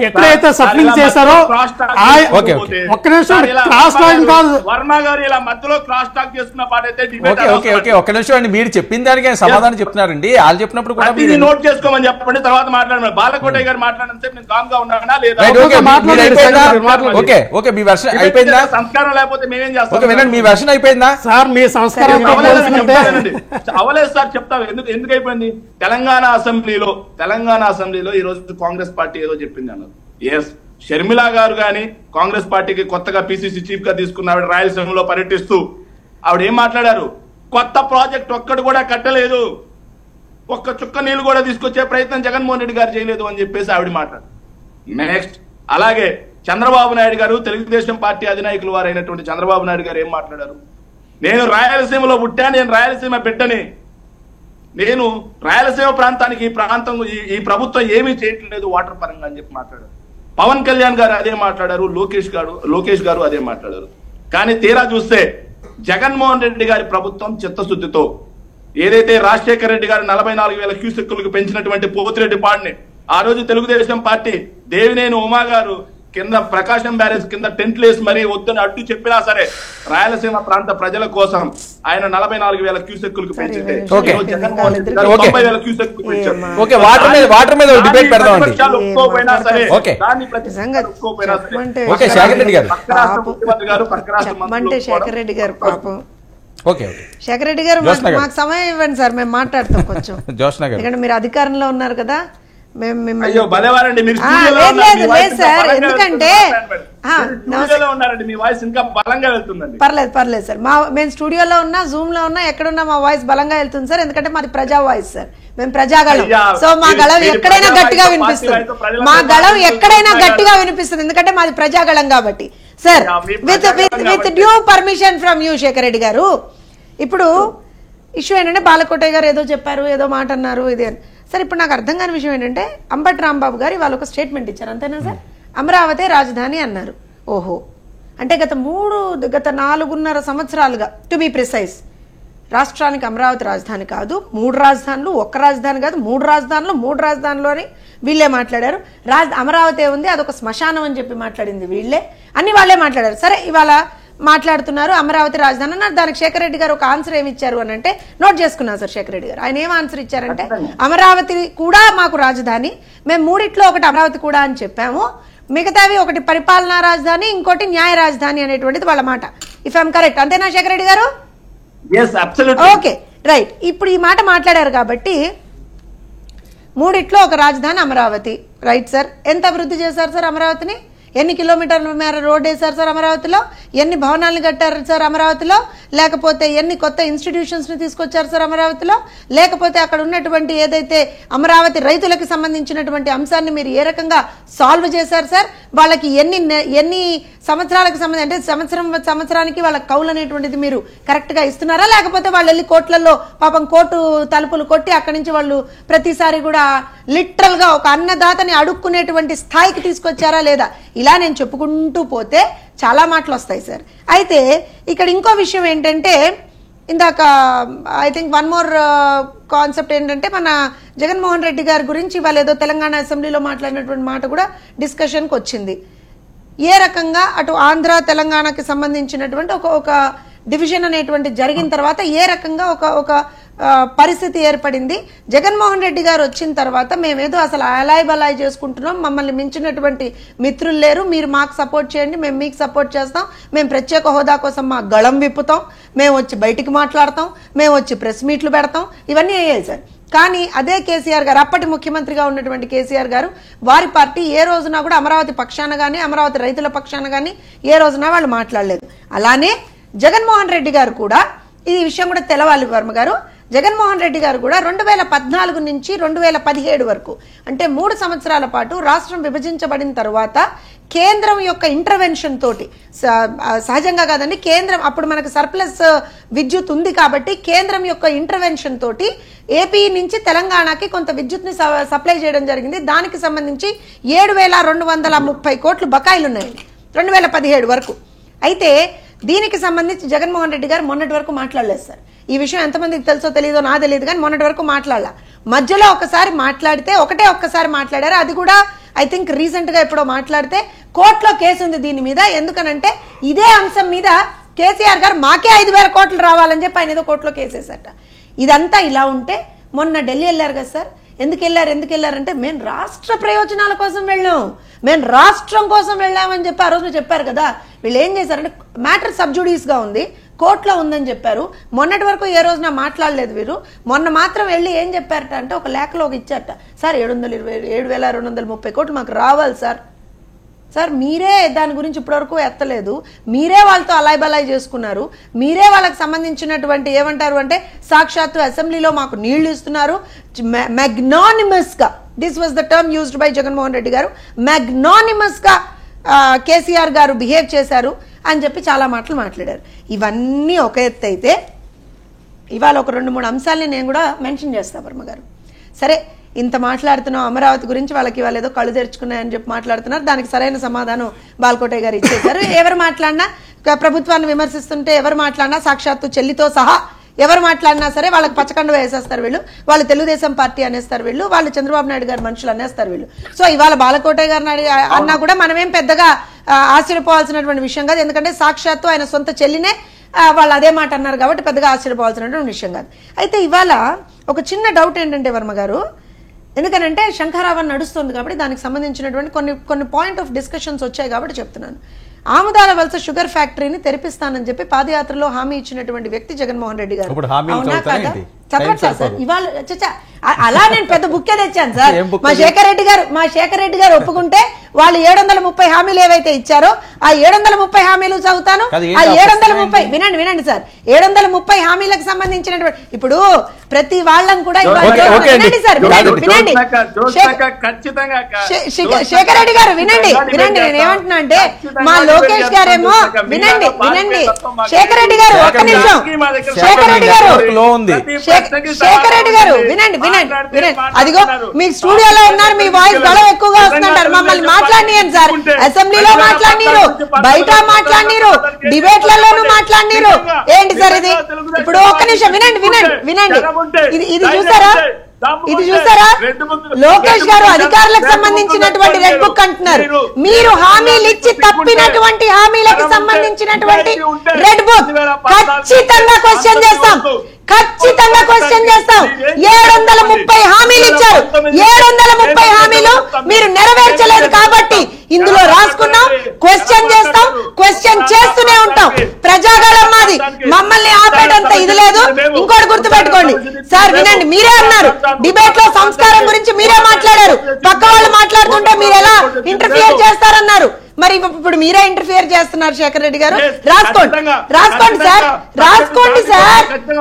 ఎక్కడైతే సఫరింగ్ చేశారో ఓకే, ఒక్క నిమిషం క్రాస్ టాకింగ్ కాదు వర్మ గారు ఇలా మధ్యలో క్రాస్ టాక్ చేసుకున్న పాటైతే ఓకే ఓకే ఓకే ఒక్క నిమిషం అండి. మీరు చెప్పిన దానికి సమాధానం చెప్తున్నారండి. వాళ్ళు చెప్పినప్పుడు కూడా మీరు నోట్ చేసుకోమని చెప్పండి, తర్వాత మాట్లాడమని. బాలకోటయ్య గారు మాట్లాడినంత నేను కామ్ గా ఉన్నానా లేదా? రైట్, ఓకే, మీరు అయిపోయిందా? ఓకే ఓకే, మీ వెర్షన్ అయిపోయిందా? సంస్కారం లేకపోతే మేమేం చేస్తాం? ఓకే వినండి, మీ వెర్షన్ అయిపోయిందా సార్? మీ సంస్కారంతో పోల్చుకుంటే అవలేదు సార్, చెప్తా ఎందుకు అయిపోయింది. తెలంగాణ అసెంబ్లీలో ఈ రోజు కాంగ్రెస్ పార్టీ ఏదో చెప్పింది అన్నారు. ఎస్, షర్మిల గారు గాని కాంగ్రెస్ పార్టీకి కొత్తగా పిసిసి చీఫ్ గా తీసుకున్న ఆవిడ రాయలసీమలో పర్యటిస్తూ ఆవిడ ఏం మాట్లాడారు? కొత్త ప్రాజెక్ట్ ఒక్కటి కూడా కట్టలేదు, ఒక్క చుక్క నీళ్లు కూడా తీసుకొచ్చే ప్రయత్నం జగన్మోహన్ రెడ్డి గారు చేయలేదు అని చెప్పేసి ఆవిడ మాట్లాడారు. నెక్స్ట్ అలాగే చంద్రబాబు నాయుడు గారు, తెలుగుదేశం పార్టీ అధినాయకులు వారైనటువంటి చంద్రబాబు నాయుడు గారు ఏం మాట్లాడారు? నేను రాయలసీమలో పుట్టా, నేను రాయలసీమ బిడ్డని, నేను రాయలసీమ ప్రాంతానికి ఈ ప్రభుత్వం ఏమీ చేయట్లేదు వాటర్ పరంగా అని చెప్పి మాట్లాడారు. పవన్ కళ్యాణ్ గారు అదే మాట్లాడారు, లోకేష్ గారు అదే మాట్లాడారు. కానీ తీరా చూస్తే జగన్మోహన్ రెడ్డి గారి ప్రభుత్వం చిత్తశుద్ధితో ఏదైతే రాజశేఖర రెడ్డి గారు 44,000 క్యూసెక్కులకు పెంచినటువంటి పోతిరెడ్డి పాడుని ఆ రోజు తెలుగుదేశం పార్టీ దేవినేని ఉమా గారు కింద ప్రకాశం బ్యారేజ్ కింద టెంట్లు వేసి మరీ వద్దని అడ్డు చెప్పినా సరే రాయలసీమ ప్రాంత ప్రజల కోసం ఆయన 44,000 క్యూసెక్కులకు పెంచితే జగన్మోహన్ రెడ్డి గారు 90,000 క్యూసెక్కులకు పెంచారు. ఓకే, వాటర్ మీద డిబేట్ పెడదామండి. ఒప్పుకోపోయినా సరే, ఓకే ఓకే, శేఖర్ రెడ్డి గారు ముఖ్యమంత్రి గారు పక్క రాష్ట్ర శేఖర్ రెడ్డి గారు పాపం. ఓకే ఓకే, శేఖర్ రెడ్డి గారు మాకు సమయం ఇవ్వండి సార్, మేము మాట్లాడతాం కొంచెం. జోష్న గారు, ఎందుకంటే మీరు అధికారంలో ఉన్నారు కదా. అయ్యో బలేవారండి మీరు, లేదు సార్, ఎందుకంటే ఉన్నారండి, మీ వాయిస్ ఇంకా బలంగా వెళ్తుందండి. పర్లేదు సార్, మేము స్టూడియోలో ఉన్నా, జూమ్ లో ఉన్నా, ఎక్కడున్నా మా వాయిస్ బలంగా వెళ్తుంది సార్. ఎందుకంటే మాది ప్రజా వాయిస్ సార్, మేము ప్రజాగళం. సో మా గళం ఎక్కడైనా గట్టిగా వినిపిస్తుంది, ఎందుకంటే మాది ప్రజాగళం కాబట్టి. Sir, with due permission from you Shekhar Reddy గారు, ఇప్పుడు ఇష్యూ ఏంటంటే బాలకోటయ్య గారు ఏదో చెప్పారు, ఏదో మాట అన్నారు ఇది అని. సార్, ఇప్పుడు నాకు అర్థం కాని విషయం ఏంటంటే అంబటి రాంబాబు గారు వాళ్ళు ఒక స్టేట్మెంట్ ఇచ్చారు, అంతేనా సార్? అమరావతి రాజధాని అన్నారు. ఓహో, అంటే గత 4.5 సంవత్సరాలుగా టు బి ప్రిసైజ్ రాష్ట్రానికి అమరావతి రాజధాని కాదు, 3 రాజధానులు, ఒక్క రాజధాని కాదు, 3 రాజధానులు, 3 రాజధానులు అని వీళ్ళే మాట్లాడారు. అమరావతి ఉంది, అదొక శ్మశానం అని చెప్పి మాట్లాడింది వీళ్ళే, అన్ని వాళ్ళే మాట్లాడారు. సరే, ఇవాళ మాట్లాడుతున్నారు అమరావతి రాజధాని అన్నారు. దానికి శేఖర్ రెడ్డి గారు ఒక ఆన్సర్ ఏమి ఇచ్చారు అని అంటే నోట్ చేసుకున్నారు సార్. శేఖర్ రెడ్డి గారు ఆయన ఏం ఆన్సర్ ఇచ్చారంటే, అమరావతి కూడా మాకు రాజధాని, మేము 3 ఒకటి అమరావతి కూడా అని చెప్పాము, మిగతావి ఒకటి పరిపాలనా రాజధాని, ఇంకోటి న్యాయ రాజధాని అనేటువంటిది వాళ్ళ మాట. ఇఫ్ ఐఎమ్ కరెక్ట్, అంతేనా శేఖర్ రెడ్డి గారు? Okay, right. ఇప్పుడు ఈ మాట మాట్లాడారు కాబట్టి 3 ఒక రాజధాని అమరావతి, రైట్ సార్. ఎంత అభివృద్ధి చేశారు సార్ అమరావతిని? ఎన్ని కిలోమీటర్ల మేర రోడ్ వేశారు సార్ అమరావతిలో? ఎన్ని భవనాలను కట్టారు సార్ అమరావతిలో? లేకపోతే ఎన్ని కొత్త ఇన్స్టిట్యూషన్స్ ని తీసుకొచ్చారు సార్ అమరావతిలో? లేకపోతే అక్కడ ఉన్నటువంటి ఏదైతే అమరావతి రైతులకు సంబంధించినటువంటి అంశాన్ని మీరు ఏ రకంగా సాల్వ్ చేశారు సార్? వాళ్ళకి ఎన్ని సంవత్సరాలకు సంబంధించి, అంటే సంవత్సరానికి వాళ్ళ కౌలు అనేటువంటిది మీరు కరెక్ట్ గా ఇస్తున్నారా? లేకపోతే వాళ్ళు వెళ్ళి కోర్టులలో పాపం కోర్టు తలుపులు కొట్టి అక్కడి నుంచి వాళ్ళు ప్రతిసారి కూడా లిటరల్ గా ఒక అన్నదాతని అడుక్కునేటువంటి స్థాయికి తీసుకొచ్చారా లేదా? ఇలా నేను చెప్పుకుంటూ పోతే చాలా మాటలు వస్తాయి సార్. అయితే ఇక్కడ ఇంకో విషయం ఏంటంటే, ఇందాక I think one more concept ఏంటంటే, మన జగన్మోహన్ రెడ్డి గారి గురించి వాళ్ళు ఏదో తెలంగాణ అసెంబ్లీలో మాట్లాడినటువంటి మాట కూడా డిస్కషన్కి వచ్చింది. ఏ రకంగా అటు ఆంధ్ర తెలంగాణకి సంబంధించినటువంటి ఒక డివిజన్ అనేటువంటి జరిగిన తర్వాత ఏ రకంగా ఒక పరిస్థితి ఏర్పడింది. జగన్మోహన్ రెడ్డి గారు వచ్చిన తర్వాత మేమేదో అసలు అలాయ్ బలాయ్ చేసుకుంటున్నాం, మమ్మల్ని మించినటువంటి మిత్రులు లేరు, మీరు మాకు సపోర్ట్ చేయండి, మేము మీకు సపోర్ట్ చేస్తాం, మేము ప్రత్యేక హోదా కోసం మా గళం విప్పుతాం, మేము వచ్చి బయటికి మాట్లాడతాం, మేము వచ్చి ప్రెస్ మీట్లు పెడతాం, ఇవన్నీ అయ్యాయి సార్. కానీ అదే కేసీఆర్ గారు, అప్పటి ముఖ్యమంత్రిగా ఉన్నటువంటి కేసీఆర్ గారు, వారి పార్టీ ఏ రోజున కూడా అమరావతి పక్షాన కానీ అమరావతి రైతుల పక్షాన కానీ ఏ రోజున వాళ్ళు మాట్లాడలేదు. అలానే జగన్మోహన్ రెడ్డి గారు కూడా, ఈ విషయం కూడా తెలవాలి వర్మ గారు, జగన్మోహన్ రెడ్డి గారు కూడా 2014 నుంచి 2017 వరకు, అంటే 3 సంవత్సరాల పాటు రాష్ట్రం విభజించబడిన తర్వాత కేంద్రం యొక్క ఇంటర్వెన్షన్ తోటి, సహజంగా కాదండి, కేంద్రం అప్పుడు మనకు సర్ప్లస్ విద్యుత్ ఉంది కాబట్టి కేంద్రం యొక్క ఇంటర్వెన్షన్ తోటి ఏపీ నుంచి తెలంగాణకి కొంత విద్యుత్ని సప్లై చేయడం జరిగింది. దానికి సంబంధించి 7,230 కోట్లు బకాయిలు ఉన్నాయండి 2017 వరకు. అయితే దీనికి సంబంధించి జగన్మోహన్ రెడ్డి గారు మొన్నటి వరకు మాట్లాడలేదు సార్. ఈ విషయం ఎంతమందికి తెలుసో తెలియదో నాకు తెలియదు, కానీ మొన్నటి వరకు మాట్లాడాల. మధ్యలో ఒకసారి మాట్లాడితే ఒక్కసారి మాట్లాడారు, అది కూడా ఐ థింక్ రీసెంట్ గా ఎప్పుడో మాట్లాడితే కోర్టులో కేసు ఉంది దీని మీద. ఎందుకనంటే ఇదే అంశం మీద కేసీఆర్ గారు మాకే 5,000 కోట్లు రావాలని చెప్పి ఆయన ఏదో కోర్టులో కేసేసట. ఇదంతా ఇలా ఉంటే మొన్న ఢిల్లీ వెళ్ళారు కదా సార్. ఎందుకు వెళ్ళారంటే మేము రాష్ట్ర ప్రయోజనాల కోసం వెళ్ళాం, మేము రాష్ట్రం కోసం వెళ్ళామని చెప్పి ఆ రోజు చెప్పారు కదా. వీళ్ళు ఏం చేశారంటే మ్యాటర్ సబ్జుడీస్ గా ఉంది, కోర్టులో ఉందని చెప్పారు. మొన్నటి వరకు ఏ రోజున మాట్లాడలేదు వీరు. మొన్న మాత్రం వెళ్ళి ఏం చెప్పారట అంటే ఒక లేఖలో ఒక ఇచ్చారట, సార్ 7,230 కోట్లు మాకు రావాలి సార్. సార్ మీరే దాని గురించి ఇప్పటివరకు ఎత్తలేదు, మీరే వాళ్ళతో అలాయ్ బలాయ్ చేసుకున్నారు, మీరే వాళ్ళకి సంబంధించినటువంటి ఏమంటారు అంటే సాక్షాత్తు అసెంబ్లీలో మాకు నీళ్లు ఇస్తున్నారు. మ్యాగ్నానిమస్ గా, this was the term used by Jaganmohan Reddy గారు, మ్యాగ్నానిమస్ గా కేసీఆర్ గారు బిహేవ్ చేశారు అని చెప్పి చాలా మాటలు మాట్లాడారు. ఇవన్నీ ఒక ఎత్తు అయితే ఇవాళ ఒక 2-3 అంశాలని నేను కూడా మెన్షన్ చేస్తా వర్మ గారు. సరే ఇంత మాట్లాడుతున్నాం అమరావతి గురించి, వాళ్ళకి వాళ్ళు ఏదో కళ్ళు తెరుచుకున్నాయని చెప్పి మాట్లాడుతున్నారు. దానికి సరైన సమాధానం బాలకోటయ్య గారు ఇచ్చేశారు. ఎవరు మాట్లాడినా ప్రభుత్వాన్ని విమర్శిస్తుంటే ఎవరు మాట్లాడినా సాక్షాత్తు చెల్లితో సహా ఎవరు మాట్లాడినా సరే వాళ్ళకి పచ్చకండ వేసేస్తారు వీళ్ళు, వాళ్ళు తెలుగుదేశం పార్టీ అనేస్తారు వీళ్ళు, వాళ్ళు చంద్రబాబు నాయుడు గారు మనుషులు అనేస్తారు వీళ్ళు. సో ఇవాళ బాలకోటయ్య గారిని అన్నా కూడా మనమేం పెద్దగా ఆశ్చర్యపోవాల్సినటువంటి విషయం కాదు. ఎందుకంటే సాక్షాత్తు ఆయన సొంత చెల్లినే వాళ్ళు అదే మాట అన్నారు కాబట్టి పెద్దగా ఆశ్చర్యపోవాల్సినటువంటి విషయం కాదు. అయితే ఇవాళ ఒక చిన్న డౌట్ ఏంటంటే వర్మ గారు, ఎందుకనంటే శంఖారావం నడుస్తుంది కాబట్టి దానికి సంబంధించినటువంటి కొన్ని పాయింట్ ఆఫ్ డిస్కషన్స్ వచ్చాయి కాబట్టి చెప్తున్నాను. ఆముదాల వలస షుగర్ ఫ్యాక్టరీని తెరిపిస్తానని చెప్పి పాదయాత్రలో హామీ ఇచ్చినటువంటి వ్యక్తి జగన్మోహన్ రెడ్డి గారు. అవునా కాదా? చెప్పట్లేదు సార్ ఇవాళ అలా నేను పెద్ద బుక్కే తెచ్చాను సార్. మా శేఖర్ రెడ్డి గారు ఒప్పుకుంటే వాళ్ళు 730 హామీలు ఏవైతే ఇచ్చారో ఆ 730 హామీలు చదువుతాను. ఆ 730 వినండి సార్, 730 హామీలకు సంబంధించినటువంటి ఇప్పుడు ప్రతి వాళ్ళని కూడా వినండి సార్, వినండి శేఖర్ రెడ్డి గారు వినండి నేను ఏమంటున్నా అంటే మా లోకేష్ గారేమో వినండి శేఖర్ రెడ్డి గారు ఒక్క నిమిషం, శేఖర్ రెడ్డి గారు వినండి అదిగో మీ స్టూడియోలో ఉన్నారు, మీ వాయిస్ గొడవ ఎక్కువగా వస్తుంటారు. మమ్మల్ని మాట్లాడినారు సార్, అసెంబ్లీలో మాట్లాడినారు, బయట మాట్లాడినారు, డిబేట్లలోనూ మాట్లాడినారు. ఏంటి సార్ ఇది? ఇప్పుడు ఒక్క నిమిషం వినండి ఇది చూసారా లోకేష్ గారు అధికారులకు సంబంధించినటువంటి రెడ్ బుక్ అంటున్నారు. మీరు హామీలు ఇచ్చి తప్పినటువంటి హామీలకు సంబంధించినటువంటి రెడ్ బుక్ ఖచ్చితంగా క్వశ్చన్ చేస్తాం. 730 హామీలు ఇచ్చారు, 730 హామీలు మీరు నెరవేర్చలేదు కాబట్టి ఇందులో రాసుకున్నాం, క్వశ్చన్ చేస్తాం, క్వశ్చన్ చేస్తూనే ఉంటాం. ప్రజాగళం మాది, మమ్మల్ని ఆపేటంత ఇది లేదు. ఇంకోటి గుర్తుపెట్టుకోండి సార్, వినండి, మీరే అన్నారు డిబేట్ లో సంస్కారం గురించి మీరే మాట్లాడారు. పక్క వాళ్ళు మాట్లాడుతుంటే మీరు ఎలా ఇంటర్ఫియర్ చేస్తారన్నారు. మరి ఇప్పుడు మీరే ఇంటర్ఫియర్ చేస్తున్నారు శేఖర్ రెడ్డి గారు. రాసుకోండి సార్,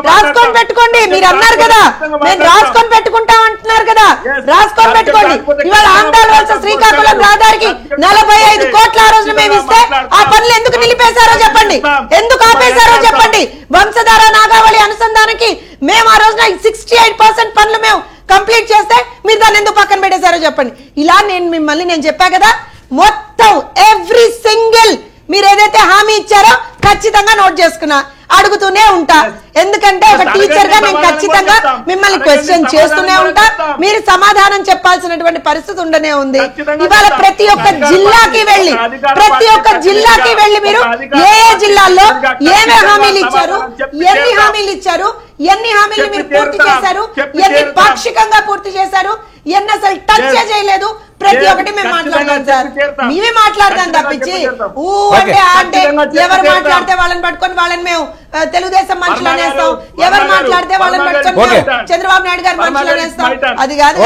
రాసుకొని పెట్టుకోండి. మీరు అన్నారు కదా మేము రాసుకొని పెట్టుకుంటాం అంటున్నారు కదా, రాసుకొని పెట్టుకోండి. ఇవాళ ఆంధ్ర వలస శ్రీకాకుళం రహదారికి 45 కోట్ల ఆ రోజున మేము ఇస్తే ఆ పనులు ఎందుకు నిలిపేశారో చెప్పండి, ఎందుకు ఆపేశారో చెప్పండి. వంశధార నాగావళి అనుసంధానానికి మేము ఆ రోజున 68% పనులు మేము కంప్లీట్ చేస్తే మీరు దాన్ని ఎందుకు పక్కన పెట్టేశారో చెప్పండి. ఇలా నేను చెప్పా కదా, మొత్తం ఎవ్రీ సింగిల్ మీరు ఏదైతే హామీ ఇచ్చారో ఖచ్చితంగా నోట్ చేసుకున్నా, అడుగుతూనే ఉంటా. ఎందుకంటే ఒక టీచర్ గా నేను ఖచ్చితంగా మిమ్మల్ని క్వశ్చన్ చేస్తూనే ఉంటా, మీరు సమాధానం చెప్పాల్సినటువంటి పరిస్థితి ఉండనే ఉంది. ఇవాళ ప్రతి ఒక్క జిల్లాకి వెళ్ళి మీరు ఏ జిల్లాల్లో ఏమే హామీలు ఇచ్చారు, ఎన్ని హామీలు మీరు పూర్తి చేశారు, ఎన్ని పాక్షికంగా పూర్తి చేశారు, ఎన్ని అసలు టచ్ చేయలేదు, ప్రతి ఒక్కటి మేము మాట్లాడతాం సార్. మేమే మాట్లాడతాం తప్పించి అంటే ఎవరు మాట్లాడితే వాళ్ళని పట్టుకొని వాళ్ళని మేము తెలుగుదేశం మనుషులు అనేస్తాం, ఎవరు మాట్లాడితే వాళ్ళని పట్టుకొని చంద్రబాబు నాయుడు గారు మనుషులు అనేస్తాం. అది కాదు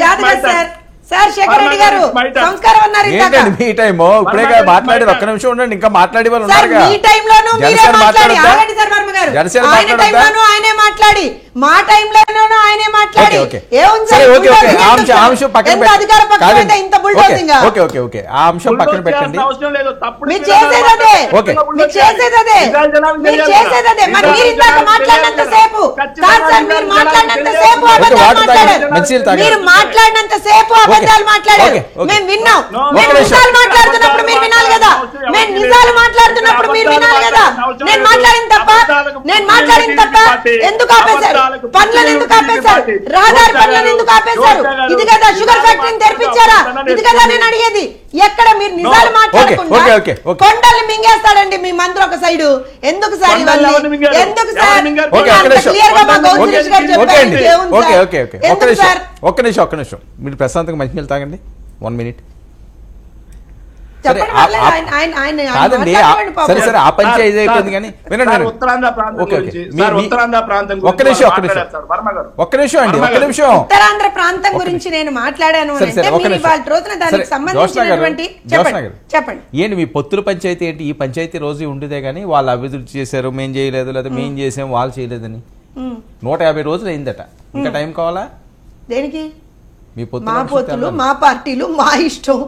కదా సార్. సార్ శేఖర్ రెడ్డి గారు సంస్కారం అన్నారు, మాట్లాడి ఒక్క నిమిషం ఉండండి, ఇంకా మాట్లాడి వాళ్ళు మీ టైంలోనూ మీరే మాట్లాడి ఆగండి సార్ వర్మ గారు, ఆయన టైంలోనూ ఆయనే మాట్లాడి మా టైంలోనూ ఆయనే మాట్లాడి అధికార పక్షం అయితే ఇంత బుల్డోజింగ్ ఆ అంశం పక్కన పెట్టండి. మీరు చేసేదే మరి మీరు ఇందాక మాట్లాడినంత సేపు మీరు మాట్లాడినంత సేపు అబద్ధాలు మాట్లాడారు, మేము విన్నాం. మేము నిజాలు మాట్లాడుతున్నప్పుడు మీరు వినాలి కదా, మేము నిజాలు మాట్లాడుతున్నప్పుడు మీరు వినాలి కదా. నేను మాట్లాడిన తప్ప ఎందుకు ఆపేశారు? పనులను ఎందుకు ఆపేశారు? రహదారి పనులను ఎందుకు ఆపేశారు? ఇది కదా షుగర్ ఫ్యాక్టరీని తెరిపించారా? ఇది కదా నేను అడిగేది. ఎక్కడ మీరు నిజాలు మాట్లాడకుండా కొండల్ని మింగేస్తాడండి మీ మంత్రి ఒక సైడు. ఎందుకు సార్ ఎందుకు సార్ క్లియర్ గా మా గౌతమ్ గారు చెప్పారు. ఒక్క నిమిషం మీరు ప్రశాంతంగా మంచినీళ్ళు తాగండి. 1 minute. కాదండి సరే సరే ఆ పంచాయతీ అయిపోయింది కానీ వినండి ఒక్క నిమిషం అండి ఒక్క నిమిషం. ఉత్తరాంధ్ర ప్రాంతం గురించి నేను మాట్లాడాను. చెప్పండి ఏంటి మీ పొత్తుల పంచాయతీ ఏంటి? ఈ పంచాయతీ రోజు ఉండేదే కానీ వాళ్ళు అభివృద్ధి చేశారు మేం చేయలేదు లేదా మేం చేసాం వాళ్ళు చేయలేదని 150 రోజులు అయిందట. ఇంకా టైం కావాలా దేనికి? మీ మా పొత్తులు మా పార్టీలు మా ఇష్టం.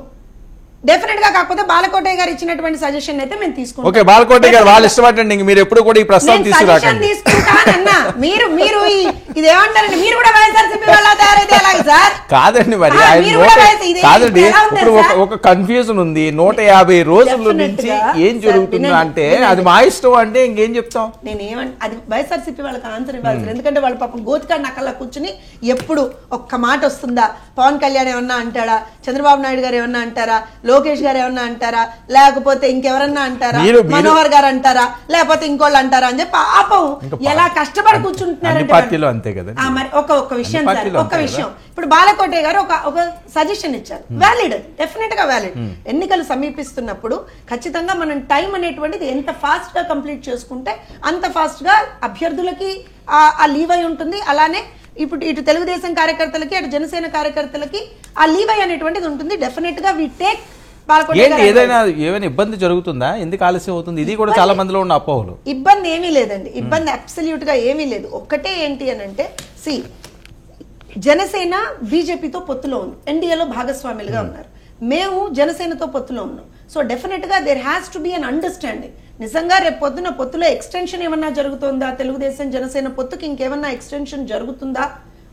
డెఫినెట్ గా కాకపోతే బాలకోటయ్య గారు ఇచ్చినటువంటి సజెషన్ అయితే మేము తీసుకుంటాం. ఓకే బాలకోటయ్య గారు వాళ్ళు ఇష్టపడండి. మీరు ఎప్పుడు కూడా ఈ ప్రస్తావన తీసుకురాకండి. తీసుకుంటానన్నా మీరు మీరు ఇదేమంటారండి? మీరు కూడా వైఎస్ఆర్సీపీ వాళ్ళ తయారైతే ఎలాగ సార్? కాదండి మరి కాదండి ఇప్పుడు ఒక కన్ఫ్యూజన్ ఉంది. 150 రోజుల నుంచి ఏం జరుగుతుందా అంటే అది మా ఇష్టం అంటే ఇంకేం చెప్తాం? నేనేమంటే అది వైఎస్ఆర్సీపీ వాళ్ళకి ఆన్సర్ ఇవ్వాలి. ఎందుకంటే వాళ్ళ పాపం గోతికాడు నక్కల్లా కూర్చుని ఎప్పుడు ఒక్క మాట వస్తుందా? పవన్ కళ్యాణ్ ఏమన్నా అంటాడా? చంద్రబాబు నాయుడు గారు ఏమన్నా అంటారా? లోకేష్ గారు ఏమన్నా అంటారా? లేకపోతే ఇంకెవరన్నా అంటారా? మనోహర్ గారు అంటారా? లేకపోతే ఇంకోళ్ళు అంటారా అని చెప్పి పాపం ఎలా కష్టపడి కూర్చుంటున్నారంటే అంతే కదా. మరి ఒక విషయం సార్, ఒక విషయం ఇప్పుడు బాలకోటయ్య గారు ఒక సజెషన్ ఇచ్చారు. వ్యాలిడ్, డెఫినెట్ గా వ్యాలిడ్. ఎన్నికలు సమీపిస్తున్నప్పుడు ఖచ్చితంగా మనం టైం అనేటువంటిది ఎంత ఫాస్ట్ గా కంప్లీట్ చేసుకుంటే అంత ఫాస్ట్ గా అభ్యర్థులకి ఆ లీవ్ అయి ఉంటుంది. అలానే ఇప్పుడు ఇటు తెలుగుదేశం కార్యకర్తలకి అటు జనసేన కార్యకర్తలకి ఆ లీవ్ అయి అనేటువంటిది ఉంటుంది. డెఫినెట్ గా వి టేక్. ఏదైనా ఇబ్బంది జరుగుతుందా? ఎందుకు ఆలస్యం అవుతుంది? ఇది కూడా చాలా మందిలో ఉన్న అపోహలు. ఇబ్బంది ఏమీ లేదండి. ఇబ్బంది అబ్సల్యూట్ గా ఏమీ లేదు. ఒక్కటే ఏంటి అని అంటే జనసేన బీజేపీతో పొత్తులో ఉంది, ఎన్డీఏలో భాగస్వాములుగా ఉన్నారు. మేము జనసేనతో పొత్తులో ఉన్నాం. సో డెఫినెట్ గా there has to be an understanding. నిజంగా రేపు పొద్దున పొత్తులో ఎక్స్టెన్షన్ ఏమన్నా జరుగుతుందా? తెలుగుదేశం జనసేన పొత్తుకి ఇంకేమన్నా ఎక్స్టెన్షన్ జరుగుతుందా?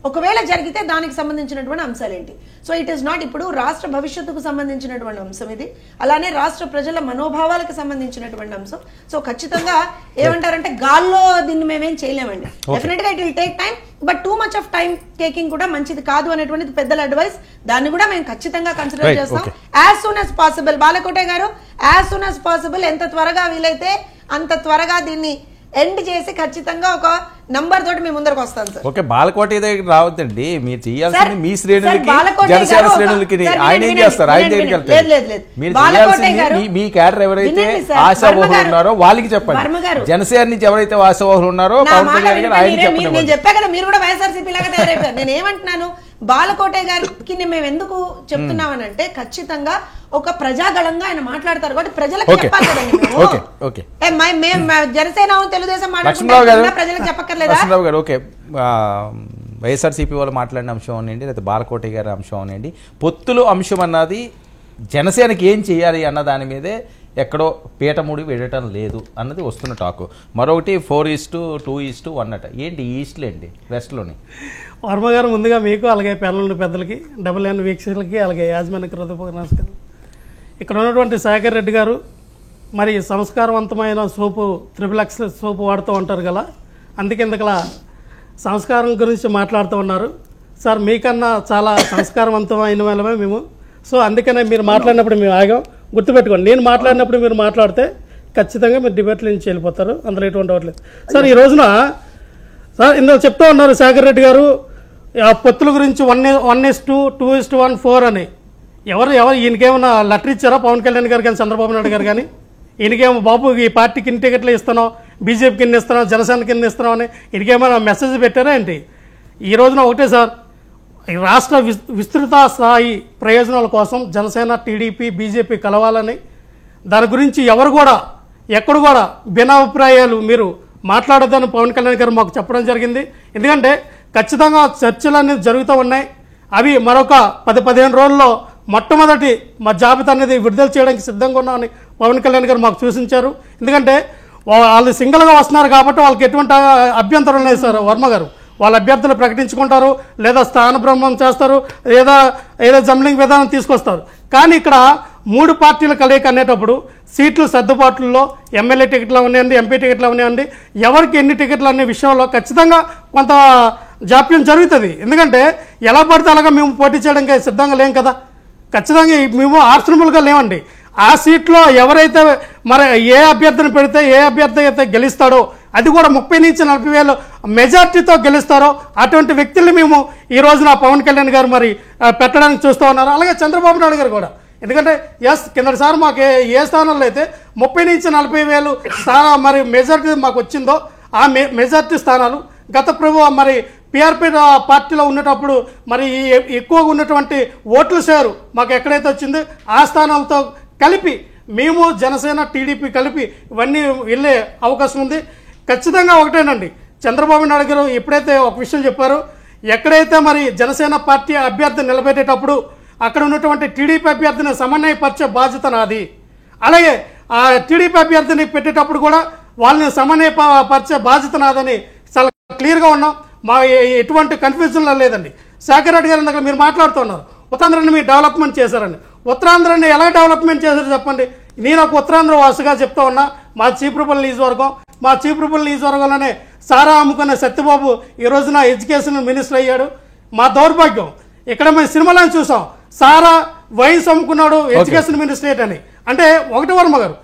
ఒకవేళ జరిగితే దానికి సంబంధించినటువంటి అంశాలు ఏంటి? సో ఇట్ ఈస్ నాట్ ఇప్పుడు రాష్ట్ర భవిష్యత్తుకు సంబంధించినటువంటి అంశం ఇది. అలానే రాష్ట్ర ప్రజల మనోభావాలకు సంబంధించినటువంటి అంశం. సో ఖచ్చితంగా ఏమంటారంటే గాల్లో దీన్ని మేమేం చేయలేమండి. డెఫినెట్ గా it will take time, but too much of time taking కూడా మంచిది కాదు అనేటువంటిది పెద్దల అడ్వైస్. దాన్ని కూడా మేము ఖచ్చితంగా కన్సిడర్ చేస్తాం. As soon as possible Balakotaiah గారు, యాజ్ సూన్ యాజ్ పాసిబుల్ ఎంత త్వరగా వీలైతే అంత త్వరగా దీన్ని ఎండ్ చేసి ఖచ్చితంగా ఒక నంబర్ తోటి మేము ముందరకు వస్తాం సార్. ఓకే బాలకోటయ్య దగ్గర రావద్దండి. మీరు చేయాల్సింది మీ శ్రేణులకి జనసేన శ్రేణులకి ఆయన ఏం చేస్తారు? ఆయన దగ్గరికి వెళ్తారు. మీరు చేయాల్సింది మీ క్యాడర్ ఎవరైతే ఆశావహులు ఉన్నారో వాళ్ళకి చెప్పండి. జనసేన నుంచి ఎవరైతే ఆశావహులు ఉన్నారో పవన్ కళ్యాణ్ గారు ఆయన చెప్పండి. నేను చెప్పా కదా మీరు కూడా వైఎస్ఆర్సీపీ లాగా తయారైపోయారు. నేను ఏమంటున్నాను, బాలకోటయ్య గారికి మేము ఎందుకు చెప్తున్నామనంటే ఖచ్చితంగా ఒక ప్రజాగళంగా ఆయన మాట్లాడతారు కాబట్టి ప్రజలకు చెప్పాలి కదండి. జనసేన తెలుగుదేశం మాట్లాడుతున్నా ప్రజలకు చెప్పక్కర్లేదా? ఓకే వైఎస్ఆర్సీపీ వాళ్ళు మాట్లాడిన అంశం అనండి లేదా బాలకోటయ్య గారి అంశం అనండి, పొత్తులు అంశం అన్నది జనసేనకి ఏం చేయాలి అన్న దాని మీదే ఎక్కడో పీటముడి వెళ్ళటం లేదు అన్నది వస్తున్న టాకు. మరొకటి 4:2:1 అట. ఏంటి ఈస్ట్లో ఏంటి వెస్ట్లోని? వర్మ గారు ముందుగా మీకు అలాగే ప్యానల్ పెద్దలకి WN వీక్షకులకి అలాగే యాజమాన్య హృదయపూర్వక నమస్కారం. ఇక్కడ ఉన్నటువంటి శేఖర్ రెడ్డి గారు మరి సంస్కారవంతమైన సోపు XXX సోపు వాడుతూ ఉంటారు కదా, అందుకే ఇందుకలా సంస్కారం గురించి మాట్లాడుతూ ఉన్నారు. సార్ మీకన్నా చాలా సంస్కారవంతమైన వాళ్ళమే మేము. సో అందుకనే మీరు మాట్లాడినప్పుడు మేము ఆగాం. గుర్తుపెట్టుకోండి, నేను మాట్లాడినప్పుడు మీరు మాట్లాడితే ఖచ్చితంగా మీరు డిబేట్లో నుంచి వెళ్ళిపోతారు, అందులో ఎటువంటి అవ్వట్లేదు. సార్ ఈ రోజున సార్ ఇందులో చెప్తూ ఉన్నారు శేఖర్ రెడ్డి గారు ఆ పొత్తుల గురించి 1:2:1:4 అని. ఎవరు ఈయనకేమన్నా లెటర్ ఇచ్చారా పవన్ కళ్యాణ్ గారు కానీ చంద్రబాబు నాయుడు గారు కానీ? ఈయనకేమో బాబు ఈ పార్టీకి ఇన్ని టికెట్లు ఇస్తున్నాం, బీజేపీకి ఇన్ని ఇస్తున్నాం, జనసేనకి ఇన్ని ఇస్తున్నాం అని ఈయనకేమైనా మెసేజ్ పెట్టారా ఏంటి? ఈ రోజున ఒకటే సార్, రాష్ట్ర విస్తృత స్థాయి ప్రయోజనాల కోసం జనసేన టీడీపీ బీజేపీ కలవాలని, దాని గురించి ఎవరు కూడా ఎక్కడ కూడా భిన్నాభిప్రాయాలు మీరు మాట్లాడొద్దని పవన్ కళ్యాణ్ గారు మాకు చెప్పడం జరిగింది. ఎందుకంటే ఖచ్చితంగా చర్చలు అనేది జరుగుతూ ఉన్నాయి. అవి మరొక 10-15 రోజుల్లో మొట్టమొదటి మా జాబితా అనేది విడుదల చేయడానికి సిద్ధంగా ఉన్నామని పవన్ కళ్యాణ్ గారు మాకు సూచించారు. ఎందుకంటే వాళ్ళు సింగిల్గా వస్తున్నారు కాబట్టి వాళ్ళకి ఎటువంటి అభ్యంతరం లేదు సార్. వర్మ గారు వాళ్ళ అభ్యర్థులు ప్రకటించుకుంటారు, లేదా స్థాన బ్రహ్మం చేస్తారు, లేదా ఏదో జంబ్లింగ్ విధానం తీసుకొస్తారు. కానీ ఇక్కడ 3 పార్టీల కలయిక అనేటప్పుడు సీట్లు సర్దుబాట్లలో ఎమ్మెల్యే టికెట్లు ఉన్నాయండి, ఎంపీ టికెట్లు ఉన్నాయండి, ఎవరికి ఎన్ని టికెట్లు అనే విషయంలో ఖచ్చితంగా కొంత జాప్యం జరుగుతుంది. ఎందుకంటే ఎలా పడితే అలాగా మేము పోటీ చేయడానికి సిద్ధంగా లేం కదా. ఖచ్చితంగా మేము ఆశ్రములుగా లేవండి. ఆ సీట్లో ఎవరైతే మరి ఏ అభ్యర్థిని పెడితే ఏ అభ్యర్థి అయితే గెలుస్తాడో, అది కూడా 30 నుంచి 40,000 మెజార్టీతో గెలుస్తారో అటువంటి వ్యక్తుల్ని మేము ఈ రోజున పవన్ కళ్యాణ్ గారు మరి పెట్టడానికి చూస్తూ ఉన్నారు. అలాగే చంద్రబాబు నాయుడు గారు కూడా. ఎందుకంటే కిందటిసారి మాకు ఏ స్థానంలో అయితే 30 నుంచి 40,000 స్థానం మరి మెజార్టీ మాకు వచ్చిందో ఆ మెజార్టీ స్థానాలు గత మరి పిఆర్పి పార్టీలో ఉన్నప్పుడు మరి ఎక్కువగా ఉన్నటువంటి ఓట్ల షేరు మాకు ఎక్కడైతే వచ్చిందో ఆ స్థానాలతో కలిపి మేము జనసేన టీడీపీ కలిపి ఇవన్నీ వెళ్ళే అవకాశం ఉంది. ఖచ్చితంగా ఒకటేనండి, చంద్రబాబు నాయుడు గారు ఎప్పుడైతే ఒక విషయం చెప్పారో, ఎక్కడైతే మరి జనసేన పార్టీ అభ్యర్థిని నిలబెట్టేటప్పుడు అక్కడ ఉన్నటువంటి టీడీపీ అభ్యర్థిని సమన్వయపరిచే బాధ్యత నాది. అలాగే ఆ టీడీపీ అభ్యర్థిని పెట్టేటప్పుడు కూడా వాళ్ళని సమన్వయపరిచే బాధ్యత నాదని చాలా క్లియర్గా ఉన్నాం. మా ఎటువంటి కన్ఫ్యూజన్లో లేదండి. శేఖర్ రెడ్డి గారి దగ్గర మీరు మాట్లాడుతున్నారు ఉత్తరాంధ్రాన్ని మీరు డెవలప్మెంట్ చేశారండి. ఉత్తరాంధ్రాన్ని ఎలా డెవలప్మెంట్ చేశారు చెప్పండి. నేను ఒక ఉత్తరాంధ్ర వాసుగా చెప్తా ఉన్నా. మా చీపురుపల్లి నియోజకవర్గంలోనే సారా అమ్ముకునే సత్యబాబు ఈ రోజున ఎడ్యుకేషన్ మినిస్టర్ అయ్యాడు. మా దౌర్భాగ్యం ఇక్కడ మేము సినిమాలను చూసాం, సారా వైన్స్ అమ్ముకున్నాడు ఎడ్యుకేషన్ మినిస్ట్రేట్ అని. అంటే ఒకటి వర్మ గారు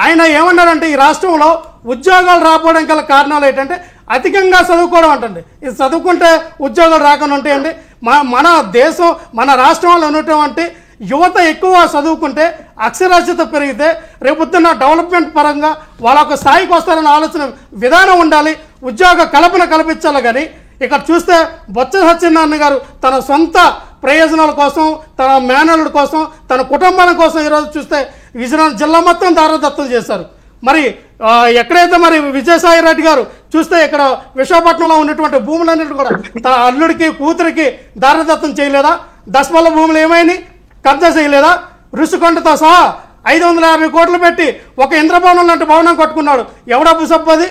ఆయన ఏమన్నారంటే ఈ రాష్ట్రంలో ఉద్యోగాలు రాకపోవడం గల కారణాలు ఏంటంటే అధికంగా చదువుకోవడం అంటండి. ఇది చదువుకుంటే ఉద్యోగాలు రాకుండా ఉంటాయండి. మన దేశం మన రాష్ట్రంలో ఉన్నటువంటి యువత ఎక్కువ చదువుకుంటే అక్షరాస్యత పెరిగితే రేపొద్దున్న డెవలప్మెంట్ పరంగా వాళ్ళ ఒక స్థాయికి వస్తారన్న ఆలోచన విధానం ఉండాలి. ఉద్యోగ కల్పన కల్పించాలి. కానీ ఇక్కడ చూస్తే బొత్స సత్యనారాయణ గారు తన సొంత ప్రయోజనాల కోసం, తన మేనల్లుల కోసం, తన కుటుంబాల కోసం ఈరోజు చూస్తే విజయనగరం జిల్లా మొత్తం దారదత్తం చేశారు. మరి ఎక్కడైతే మరి విజయసాయి రెడ్డి గారు చూస్తే ఇక్కడ విశాఖపట్నంలో ఉన్నటువంటి భూములన్నింటి కూడా తన అల్లుడికి కూతురికి దారదత్తం చేయలేదా? దశమల్ల భూములు ఏమైనా కబ్జా చేయలేదా? రుషికొండతో సహా 550 కోట్లు పెట్టి ఒక ఇంద్రభవనం లాంటి భవనం కట్టుకున్నాడు. ఎవడా పుసప్పది?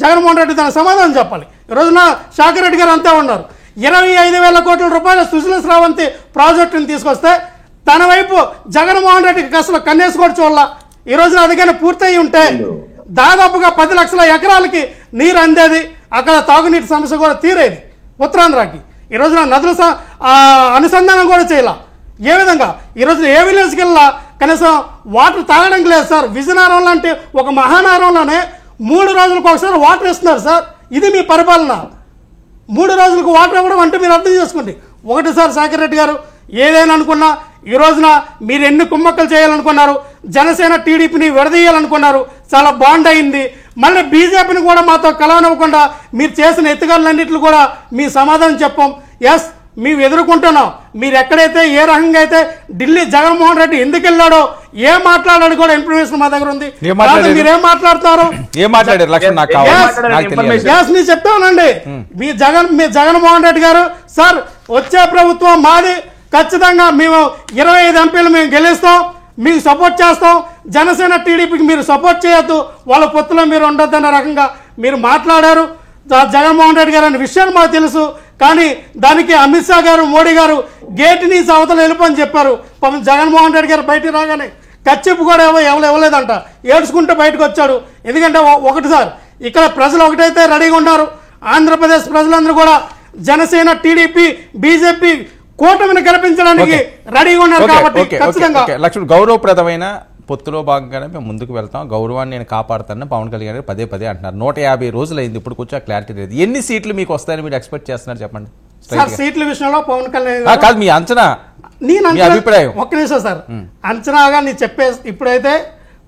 జగన్మోహన్ రెడ్డి దానికి సమాధానం చెప్పాలి. ఈ రోజున శేఖర్ రెడ్డి గారు అంతా ఉన్నారు. 25,000 కోట్ల రూపాయల సుశీల శ్రావంతి ప్రాజెక్టుని తీసుకొస్తే తన వైపు జగన్మోహన్ రెడ్డికి అసలు కన్నేసి కూడా చూడాల. ఈ రోజున అది కానీ పూర్తయి ఉంటే దాదాపుగా 10 లక్షల ఎకరాలకి నీరు అందేది, అక్కడ తాగునీటి సమస్య కూడా తీరేది ఉత్తరాంధ్రకి. ఈ రోజున నదుల అనుసంధానం కూడా చేయాల. ఏ విధంగా ఈ రోజున ఏ విలేజ్కి వెళ్ళా కనీసం వాటర్ తాగడానికి లేదు సార్. విజయనగరం లాంటి ఒక మహానగరంలోనే 3 రోజులకు ఒకసారి వాటర్ ఇస్తున్నారు సార్. ఇది మీ పరిపాలన. 3 రోజులకు వాటర్ ఇవ్వడం అంటే మీరు అర్థం చేసుకోండి. ఒకటి సార్ శేఖర్ రెడ్డి గారు ఏదైనా అనుకున్నా ఈ రోజున మీరు ఎన్ని కుమ్మక్కలు చేయాలనుకున్నారు, జనసేన టీడీపీని విడదీయాలనుకున్నారు, చాలా బాండ్ అయింది. మళ్ళీ బీజేపీని కూడా మాతో కలవనివ్వకుండా మీరు చేసిన ఎత్తుగడలన్నింటిని కూడా మీ సమాధానం చెప్పాం. ఎస్ మేము ఎదుర్కొంటున్నాం. మీరు ఎక్కడైతే ఏ రకంగా అయితే ఢిల్లీ జగన్మోహన్ రెడ్డి ఎందుకు వెళ్ళాడో ఏం మాట్లాడాడు కూడా ఇన్ఫర్మేషన్ మా దగ్గర ఉంది. మీరు ఏం మాట్లాడతారు? నేను చెప్తానండి. మీ జగన్మోహన్ రెడ్డి గారు సార్ వచ్చే ప్రభుత్వం మాది, ఖచ్చితంగా మేము 25 ఎంపీలు మేము గెలుస్తాం, మీకు సపోర్ట్ చేస్తాం. జనసేన టీడీపీకి మీరు సపోర్ట్ చేయొద్దు, వాళ్ళ పొత్తులో మీరు ఉండొద్దన్న రకంగా మీరు మాట్లాడారు జగన్మోహన్ రెడ్డి గారు అనే విషయాన్ని మాకు తెలుసు. కానీ దానికి అమిత్ షా గారు, మోడీ గారు గేట్ నుంచి అవతల వెళ్ళిపోని చెప్పారు. పాపం జగన్మోహన్ రెడ్డి గారు బయటికి రాగానే కచ్చిప్పు కూడా ఇవ్వలేదంట, ఏడ్చుకుంటూ బయటకు వచ్చాడు. ఎందుకంటే ఒకటి సార్ ఇక్కడ ప్రజలు ఒకటైతే రెడీగా ఉన్నారు. ఆంధ్రప్రదేశ్ ప్రజలందరూ కూడా జనసేన టీడీపీ బీజేపీ కూటమిని కల్పించడానికి రెడీగా ఉన్నారు. కాబట్టి ఖచ్చితంగా లక్ష్మణ్ గౌరవప్రదమైన పొత్తులో భాగంగానే మేము ముందుకు వెళ్తాం, గౌరవాన్ని నేను కాపాడుతానని పవన్ కళ్యాణ్ గారు పదే అంటున్నారు. 150 రోజులు అయింది, ఇప్పుడు కొంచెం క్లారిటీ లేదు. ఎన్ని సీట్లు మీకు వస్తాయని మీరు ఎక్స్పెక్ట్ చేస్తున్నారు చెప్పండి. సీట్ల విషయంలో పవన్ కళ్యాణ్ కాదు మీ అంచనా, మీ అభిప్రాయం. ఒక్క నిమిషం సార్, అంచనాగా నేను చెప్పే ఇప్పుడైతే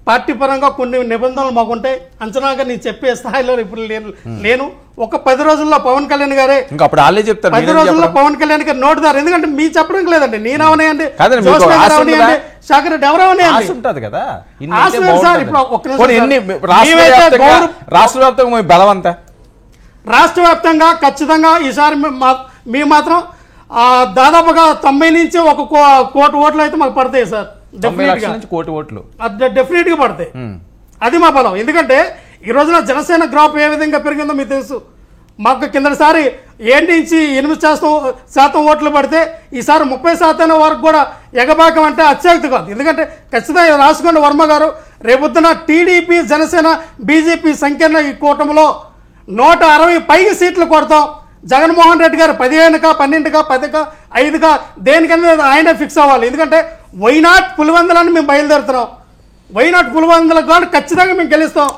పార్టీ పరంగా కొన్ని నిబంధనలు మాకుంటాయి. అంచనాగా నేను చెప్పే స్థాయిలో ఇప్పుడు లేను. ఒక 10 రోజుల్లో పవన్ కళ్యాణ్ గారే ఇంకా అప్పుడు వాళ్ళే చెప్తారు. 10 రోజుల్లో పవన్ కళ్యాణ్ గారు నోటుదారు. ఎందుకంటే మీ చెప్పడం లేదండి, నేను అవనాయండి, శేఖర్ రెడ్డి ఎవరు అవనాయండి కదా. రాష్ట్ర వ్యాప్తంగా ఖచ్చితంగా ఈసారి మేము మాత్రం దాదాపుగా 90 నుంచి 1 కోటి ఓట్లు అయితే మాకు పడతాయి సార్. కోటి ఓట్లు డెఫినెట్ గా పడతాయి. అది మా బలం. ఎందుకంటే ఈ రోజున జనసేన గ్రాఫ్ ఏ విధంగా పెరిగిందో మీకు తెలుసు. మాకు కిందసారి 7 నుంచి 8% ఓట్లు పడితే ఈసారి 30% వరకు కూడా ఎగబాకం అంటే అత్యక్తి కాదు. ఎందుకంటే ఖచ్చితంగా రాసుకోండి వర్మ గారు, రేపొద్దున టీడీపీ, జనసేన, బీజేపీ సంకీర్ణ ఈ కూటమిలో 160 పైకి సీట్లు కొడతాం. జగన్మోహన్ రెడ్డి గారు 15కా 12కా 10కా 5కా దేనికన్నా ఆయనే ఫిక్స్ అవ్వాలి. ఎందుకంటే వైనాట్ పులివెందులని మేము బయలుదేరుతున్నాం. వైనాట్ పులివెందులకు కూడా ఖచ్చితంగా మేము గెలుస్తాం.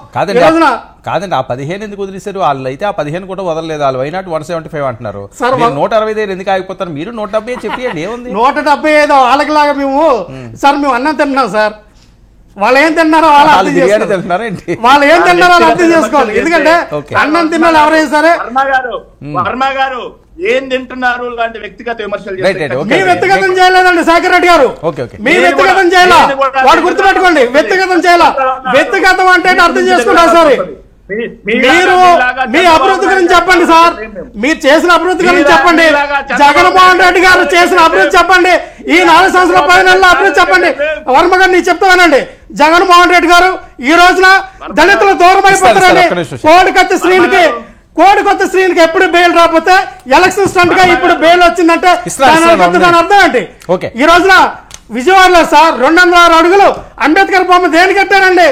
కాదండి, ఆ 15 ఎందుకు వదిలేశారు? వాళ్ళు అయితే ఆ 15 కూడా వదలలేదు. వాళ్ళు వైనాట్ 175 అంటున్నారు. సార్ 160 ఎందుకు ఆగిపోతారు? మీరు 170 చెప్పండి, ఏముంది? 175 వాళ్ళకిలాగా మేము సార్ మేము అన్నం తింటున్నాం సార్. వాళ్ళు ఏం తిన్నారో వాళ్ళు అర్థం చేసుకోవాలి. వాళ్ళు ఏం తిన్నారో వాళ్ళు అర్థం చేసుకోవాలి. ఎందుకంటే అన్నం తిన్నాళ్ళు ఎవరైనా సరే. వర్మ గారు ఏం తింటున్నారు లాంటి వ్యక్తిగత విమర్శలు మీ వ్యక్తిగతం చేయలేదండి శేఖర్ రెడ్డి గారు, మీ వ్యక్తిగతం చేయాల. వాడు గుర్తుపెట్టుకోండి, వ్యక్తిగతం చేయాల. వ్యక్తిగతం అంటే అర్థం చేసుకుంటారు సార్. మీరు మీ అభివృద్ధి గురించి చెప్పండి సార్, మీరు చేసిన అభివృద్ధి గురించి చెప్పండి. జగన్మోహన్ రెడ్డి గారు చేసిన అభివృద్ధి చెప్పండి. ఈ 4 సంవత్సరాల 10 నెలల అభివృద్ధి చెప్పండి. వర్మ గారు నేను చెప్తానండి, జగన్మోహన్ రెడ్డి గారు ఈ రోజున దళితులు దూరం అయిపోతారండి. కోడికొత్త శ్రీనికి ఎప్పుడు బెయిల్ రాకపోతే ఎలక్షన్ స్టంట్ గా ఇప్పుడు బెయిల్ వచ్చిందంటే దాని అర్థం ఏంటి? ఈ రోజున విజయవాడలో సార్ 206 అడుగులు అంబేద్కర్ బొమ్మ దేనికి కట్టారండి?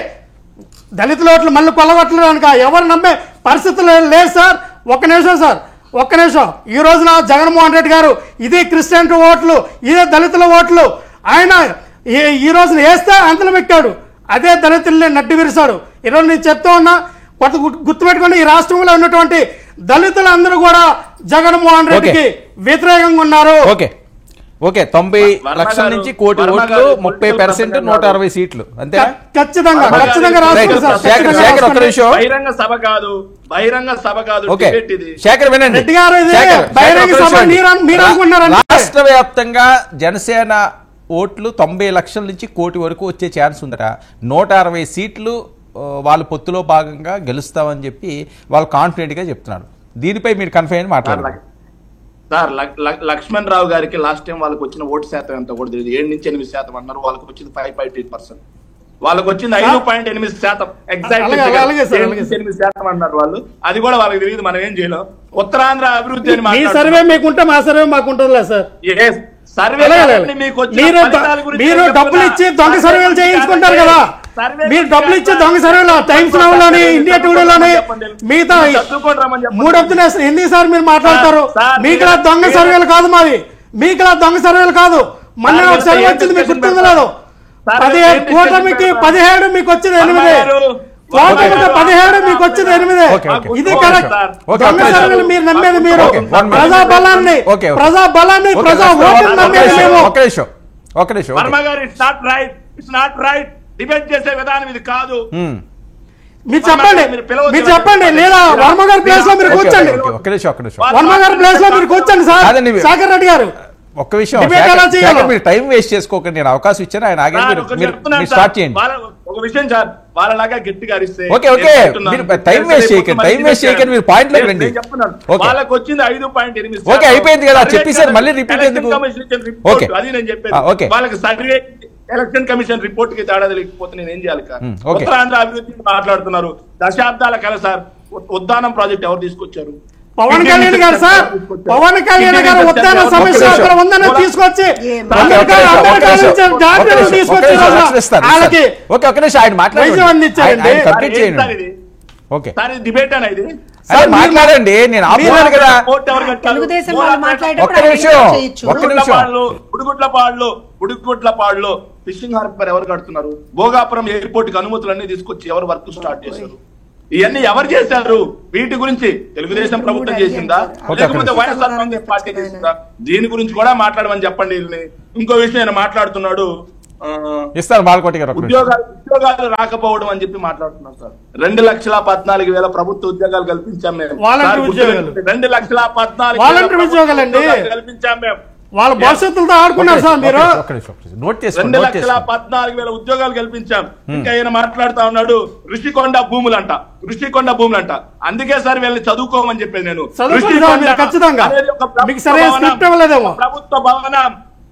దళితుల ఓట్లు మళ్ళీ కొల్లగొట్టడానికి ఎవరు నమ్మే పరిస్థితులు లేదు సార్. ఒక్క నిమిషం సార్, ఒక్క నిమిషం. ఈ రోజున జగన్మోహన్ రెడ్డి గారు ఇదే క్రిస్టియన్ ఓట్లు, ఇదే దళితుల ఓట్లు ఆయన ఈ రోజున వేస్తే అంతలు పెట్టాడు, అదే దళితుల్ని నడ్డి విరిశాడు. ఈరోజు నేను చెప్తా ఉన్నా, కొత్త గుర్తుపెట్టుకోండి, ఈ రాష్ట్రంలో ఉన్నటువంటి దళితులందరూ కూడా జగన్మోహన్ రెడ్డికి వ్యతిరేకంగా ఉన్నారు. ఓకే 90 లక్షల నుంచి 1 కోటి ఓట్లు, 30%, 160 సీట్లు అంతే. ఖచ్చితంగా బహిరంగ సభ కాదు, బహిరంగ సభ కాదు. శేఖర్ వినండి, రాష్ట్ర వ్యాప్తంగా జనసేన ఓట్లు 90 లక్షల నుంచి 1 కోటి వరకు వచ్చే ఛాన్స్ ఉందట. 160 సీట్లు వాళ్ళు పొత్తులో భాగంగా గెలుస్తామని చెప్పి వాళ్ళు కాన్ఫిడెంట్ గా చెప్తున్నారు. దీనిపై మీరు కన్ఫైన్ మాట్లాడారు సార్. లక్ష్మణ్ రావు గారికి లాస్ట్ టైం వాళ్ళకి వచ్చిన ఓటు శాతం ఎంత కూడా తెలియదు. 7 నుంచి 8% అన్నారు, వాళ్ళకి వచ్చింది 5.8%. వాళ్ళకి వచ్చింది 5.8%. ఎగ్జాక్ట్ 8% అన్నారు వాళ్ళు. అది కూడా వాళ్ళకి తెలియదు, మనం ఏం చేయలేం. ఉత్తరాంధ్ర అభివృద్ధి అని సర్వే మీకుంటే మా సర్వే మాకుంటుందిలే సార్. మీరు డబ్బులు ఇచ్చి దొంగ సర్వేలు చేయించుకుంటారు కదా, మీరు డబ్బులు ఇచ్చి దొంగ సర్వేలు టైమ్స్ నౌ లోని, ఇండియా టుడే లోని, మిగతా 3 అబ్జర్వేషన్ ఎన్నిసార్లు మీరు మాట్లాడతారు? మీకులా దొంగ సర్వేలు కాదు మాది, మీకులా దొంగ సర్వేలు కాదు. మొన్న ఒక సర్వే వచ్చింది, మీకు గుర్తుంది లేదు? 17 కూటమికి 17, మీకు వచ్చింది 8. కూటమికి 17, మీకు వచ్చింది 8. ఇది కరెక్ట్. దొంగ సర్వేలు మీరు నమ్మేది, మీరు ప్రజా బలాన్ని ప్రజా ఓటును నమ్మేది మేము. డిబేట్ చేసే విధానం ఇది కాదు. మీరు చెప్పండి లేదా వర్మ గారి ప్లేస్ లో మీరు కూర్చోండి. వర్మ గారి ప్లేస్ లో మీరు కూర్చోండి సార్. శేఖర్ రెడ్డి గారు ఒక్క విషయం, మీరు టైం వేస్ట్ చేసుకోకండి, నేను అవకాశం ఇచ్చాను. ఆయన ఆగండి, స్టార్ట్ చేయండి. ఒక విషయం సార్, వాళ్ళలాగా గట్టిగా అరిస్తే టైం వేస్ట్ చేయకండి, మీరు పాయింట్ లోకి రండి. వాళ్ళకి వచ్చింది 5.8. ఓకే, అయిపోయింది కదా, చెప్పేసారు, మళ్ళీ రిపీట్ ఎందుకు? అది నేను చెప్పేది. వాళ్ళకి సర్వే ఎలక్షన్ కమిషన్ రిపోర్ట్ కి తేడా తెలియకపోతే నేను ఏం చేయాలి? ఉత్తరాంధ్ర అభివృద్ధి మాట్లాడుతున్నారు. దశాబ్దాల కల సార్, ఉద్దానం ప్రాజెక్ట్ ఎవరు తీసుకొచ్చారు? పవన్ కళ్యాణ్ గారు సార్. పవన్ కళ్యాణ్ గారు ఉద్దాన సమస్య అక్కడ ఉందని తీసుకొచ్చి డిబేట్ అనేది మాట్లాడండి, నేను ఆపుతున్నాను కదా. బుడిగుట్లపాడులో ఫిషింగ్ హార్బర్ ఎవరు కడుతున్నారు? భోగాపురం ఎయిర్పోర్ట్ కి అనుమతులన్నీ తీసుకొచ్చి ఎవరు వర్క్ స్టార్ట్ చేశారు? ఇవన్నీ ఎవరు చేశారు? వీటి గురించి తెలుగుదేశం ప్రభుత్వం చేసిందా, లేకపోతే వైఎస్ఆర్ కాంగ్రెస్ పార్టీ చేసిందా? దీని గురించి కూడా మాట్లాడమని చెప్పండి. ఇంకో విషయం ఆయన మాట్లాడుతున్నాడు, ఉద్యోగాలు రాకపోవడం అని చెప్పి మాట్లాడుతున్నారు సార్. 2,14,000 ప్రభుత్వ ఉద్యోగాలు కల్పించాం మేము. 2,14,000 కల్పించాం మేము. వాళ్ళ భవిష్యత్తులతో ఆడుకున్నారు సార్ మీరు. 2,14,000 ఉద్యోగాలు కల్పించాం. ఇంకా ఆయన మాట్లాడుతా ఉన్నాడు ఋషికొండ భూములంట. అందుకే సార్ వీళ్ళని చదువుకోమని చెప్పేది నేను.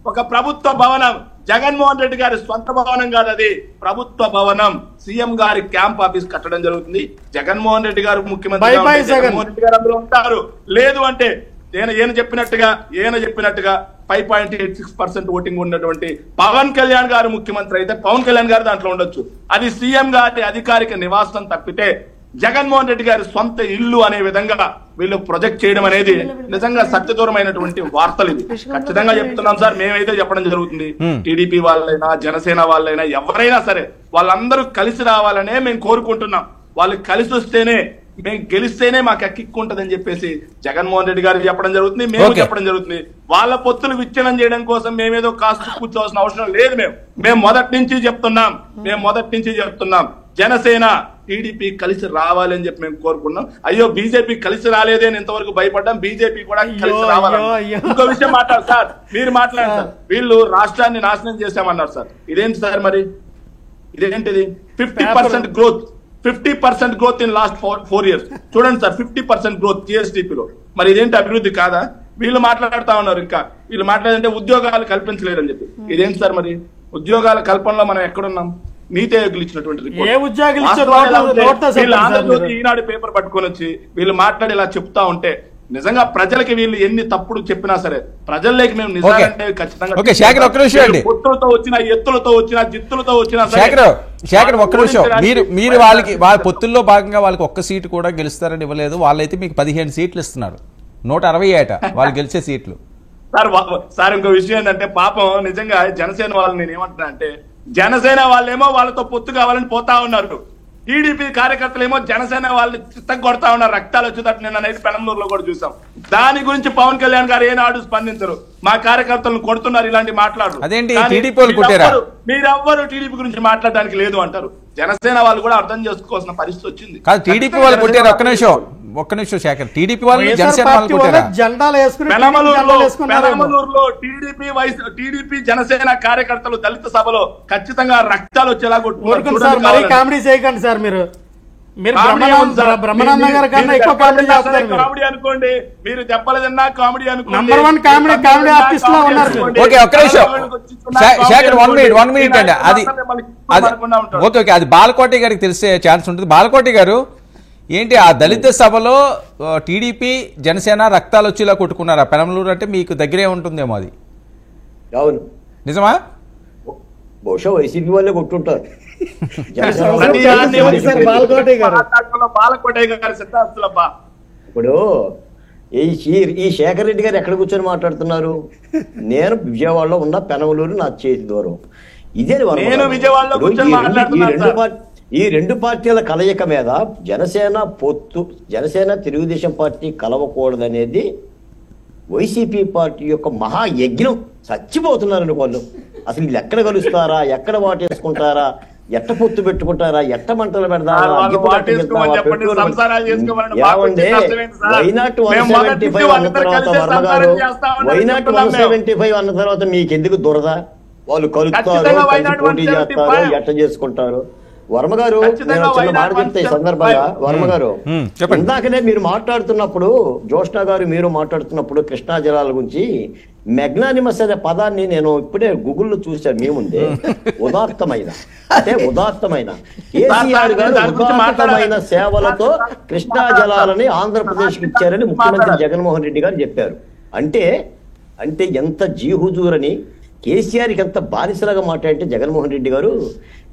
ఒక ప్రభుత్వ భవనం, జగన్మోహన్ రెడ్డి గారి స్వంత భవనం కాదు, అది ప్రభుత్వ భవనం. సీఎం గారి క్యాంప్ ఆఫీస్ కట్టడం జరుగుతుంది. జగన్మోహన్ రెడ్డి గారు ముఖ్యమంత్రి Bye bye, జగన్. జగన్మోహన్ రెడ్డి గారు అందులో ఉంటారు. లేదు అంటే ఈయన చెప్పినట్టుగా 5.86% ఓటింగ్ ఉన్నటువంటి పవన్ కళ్యాణ్ గారు ముఖ్యమంత్రి అయితే పవన్ కళ్యాణ్ గారు దాంట్లో ఉండొచ్చు. అది సీఎం గారి అధికారిక నివాసం తప్పితే జగన్మోహన్ రెడ్డి గారి సొంత ఇల్లు అనే విధంగా వీళ్ళు ప్రొజెక్ట్ చేయడం అనేది నిజంగా సత్యదూరమైనటువంటి వార్తలు. ఇది ఖచ్చితంగా చెప్తున్నాం సార్, మేమైతే చెప్పడం జరుగుతుంది. టీడీపీ వాళ్ళైనా జనసేన వాళ్ళైనా ఎవరైనా సరే వాళ్ళందరూ కలిసి రావాలనే మేము కోరుకుంటున్నాం. వాళ్ళు కలిసి వస్తేనే మేము గెలిస్తేనే మాకు ఎక్కిక్కుంటదని చెప్పేసి జగన్మోహన్ రెడ్డి గారు చెప్పడం జరుగుతుంది, మేము చెప్పడం జరుగుతుంది. వాళ్ళ పొత్తులు విచ్ఛిన్నం చేయడం కోసం మేమేదో కాస్త కూర్చోవాల్సిన అవసరం లేదు. మేము మొదటి నుంచి చెప్తున్నాం జనసేన టీడీపీ కలిసి రావాలని చెప్పి మేము కోరుకున్నాం. అయ్యో బీజేపీ కలిసి రాలేదే అని ఇంతవరకు భయపడ్డాం, బీజేపీ కూడా కలిసి రావాలని. ఇంకో విషయం మాట్లాడు సార్, మీరు మాట్లాడారు సార్, వీళ్ళు రాష్ట్రాన్ని నాశనం చేశామన్నారు సార్. ఇదేంటి సార్ మరి, ఇదేంటిది? 50% గ్రోత్ ఇన్ లాస్ట్ 4 years. చూడండి సార్, 50% గ్రోత్ జిఎస్డిపిలో. మరి ఇదేంటి అభివృద్ధి కాదా? వీళ్ళు మాట్లాడుతా ఉన్నారు, ఇంకా వీళ్ళు మాట్లాడంటే ఉద్యోగాలు కల్పించలేదని చెప్పి. ఇదేంటి సార్ మరి, ఉద్యోగాల కల్పనలో మనం ఎక్కడున్నాం? నీతి ఆయోగులు ఇచ్చినటువంటి ఈనాడు పేపర్ పట్టుకొని వచ్చి వీళ్ళు మాట్లాడి ఇలా చెప్తా ఉంటే నిజంగా ప్రజలకి వీళ్ళు ఎన్ని తప్పుడు చెప్పినా సరే ప్రజల్లోకి మేము నిజాలంటే ఖచ్చితంగా పొత్తులతో వచ్చిన ఎత్తులతో వచ్చిన జిత్తులతో వచ్చిన ఒక్క నిమిషం, మీరు వాళ్ళ పొత్తుల్లో భాగంగా వాళ్ళకి ఒక్క సీటు కూడా గెలుస్తారని ఇవ్వలేదు. వాళ్ళైతే మీకు 15 సీట్లు ఇస్తున్నారు, 160 వాళ్ళు గెలిచే సీట్లు. సార్ ఇంకో విషయం ఏంటంటే పాపం నిజంగా జనసేన వాళ్ళు నేను ఏమంటున్నా అంటే, జనసేన వాళ్ళేమో వాళ్ళతో పొత్తు కావాలని పోతా ఉన్నారు, టీడీపీ కార్యకర్తలు ఏమో జనసేన వాళ్ళు చిత్తం కొడతా ఉన్నారు, రక్తాలు వచ్చేటట్టు నిన్న నైట్ పెనంలూరులో కూడా చూసాం. దాని గురించి పవన్ కళ్యాణ్ గారు ఏనాడు స్పందించరు. మా కార్యకర్తలను కొడుతున్నారు ఇలాంటి మాట్లాడరు. మీరెవ్వరు టీడీపీ గురించి మాట్లాడడానికి లేదు అంటారు. జనసేన వాళ్ళు కూడా అర్థం చేసుకోవాల్సిన పరిస్థితి వచ్చింది. టీడీపీ వాళ్ళు కొట్టారు. ఒక్క నిమిషం శేఖర్, టీడీపీ వాళ్ళు జనసేన వాళ్ళు కొట్టారా? పెనమలూరులో టీడీపీ జనసేన కార్యకర్తలు దళిత సభలో ఖచ్చితంగా రక్తాలు వచ్చేలా కొట్టుకున్నారు. కామెడీ చేయకండి సార్, మీరు కామెడీ అనుకోండి, మీరు చెప్పలేదన్నా కామెడీ అనుకోండి. నంబర్ 1 కామెడీ ఆర్టిస్ట్ లో ఉన్నారు. ఓకే, ఒక్క నిమిషం శేఖర్, 1 minute అండి. అది బాలకోటి గారికి తెలిసే ఛాన్స్ ఉంటుంది. బాలకోటి గారు ఏంటి ఆ దళిత సభలో టీడీపీ జనసేన రక్తాలు వచ్చేలా కొట్టుకున్నారా? పెనమలూరు అంటే మీకు దగ్గరే ఉంటుందేమో, అది అవును నిజమా? బహుశా వైసీపీ వాళ్ళే కొట్టుంటారు. ఇప్పుడు ఈ శేఖర్ రెడ్డి గారు ఎక్కడ కూర్చొని మాట్లాడుతున్నారు? నేను విజయవాడలో ఉన్న, పెనమలూరు నా చేతి దూరం. ఇదే ఈ రెండు పార్టీల కలయిక మీద జనసేన తెలుగుదేశం పార్టీ కలవకూడదనేది వైసీపీ పార్టీ యొక్క మహాయజ్ఞం. చచ్చిపోతున్నారు వాళ్ళు. అసలు వీళ్ళు ఎక్కడ కలుస్తారా, ఎక్కడ వాటేసుకుంటారా, ఎట్ట పొత్తు పెట్టుకుంటారా, ఎట్ట మంటలు పెడతారా, వైనాట్ 175 అన్న తర్వాత వర్మ గారు వైనాట్ 175 అన్న తర్వాత మీకెందుకు దురద? వాళ్ళు కలుస్తారు, పోటీ చేస్తారు, ఎట్ట చేసుకుంటారు. వర్మ గారు నేను చిన్న మాట చెప్తే ఈ సందర్భంగా, వర్మ గారు ఇందాకనే మీరు మాట్లాడుతున్నప్పుడు, జోష్నా గారు మీరు మాట్లాడుతున్నప్పుడు కృష్ణా జలాల గురించి మెగ్నానిమస్ అనే పదాన్ని నేను ఇప్పుడే గూగుల్లో చూశాను. మీ ముందే ఉదాత్తమైన కేసీఆర్ గారు ఉదాత్తమైన సేవలతో కృష్ణా జలాలని ఆంధ్రప్రదేశ్కి ఇచ్చారని ముఖ్యమంత్రి జగన్మోహన్ రెడ్డి గారు చెప్పారు. అంటే ఎంత జీహుజూరని, కేసీఆర్కి ఎంత బానిసలాగా మాట్లాడితే జగన్మోహన్ రెడ్డి గారు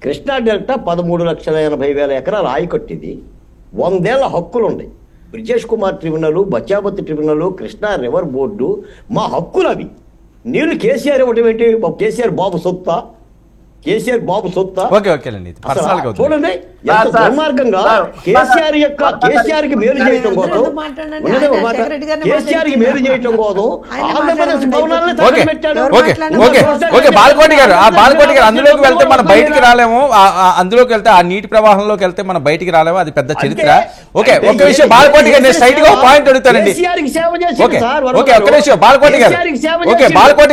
కృష్ణా డెల్టా 13,80,000 ఎకరాల ఆయకట్టింది. 100 ఏళ్ల హక్కులు ఉన్నాయి. బ్రిజేష్ కుమార్ ట్రిబ్యునల్, బచావతి ట్రిబ్యునల్, కృష్ణా రివర్ బోర్డు మా హక్కులు అవి. నీళ్ళు కేసీఆర్ ఇవ్వటం ఏంటి? కేసీఆర్ బాబు సొత్తా? చూడండి ఎంత దుర్మార్గంగా కేసీఆర్ కి మేలు చేయటం కోసం ఆంధ్రప్రదేశ్ బాలకోటి గారు అందులోకి వెళ్తే మనం బయటికి రాలేము. అందులోకి వెళ్తే ఆ నీటి ప్రవాహంలోకి వెళ్తే మనం బయటికి రాలేము. అది పెద్ద చరిత్ర. ఓకే, ఒక విషయం బాలకోటి గారు నేను స్ట్రైట్ గా పాయింట్ అడుగుతానండి. ఒక్క విషయం బాలకోటి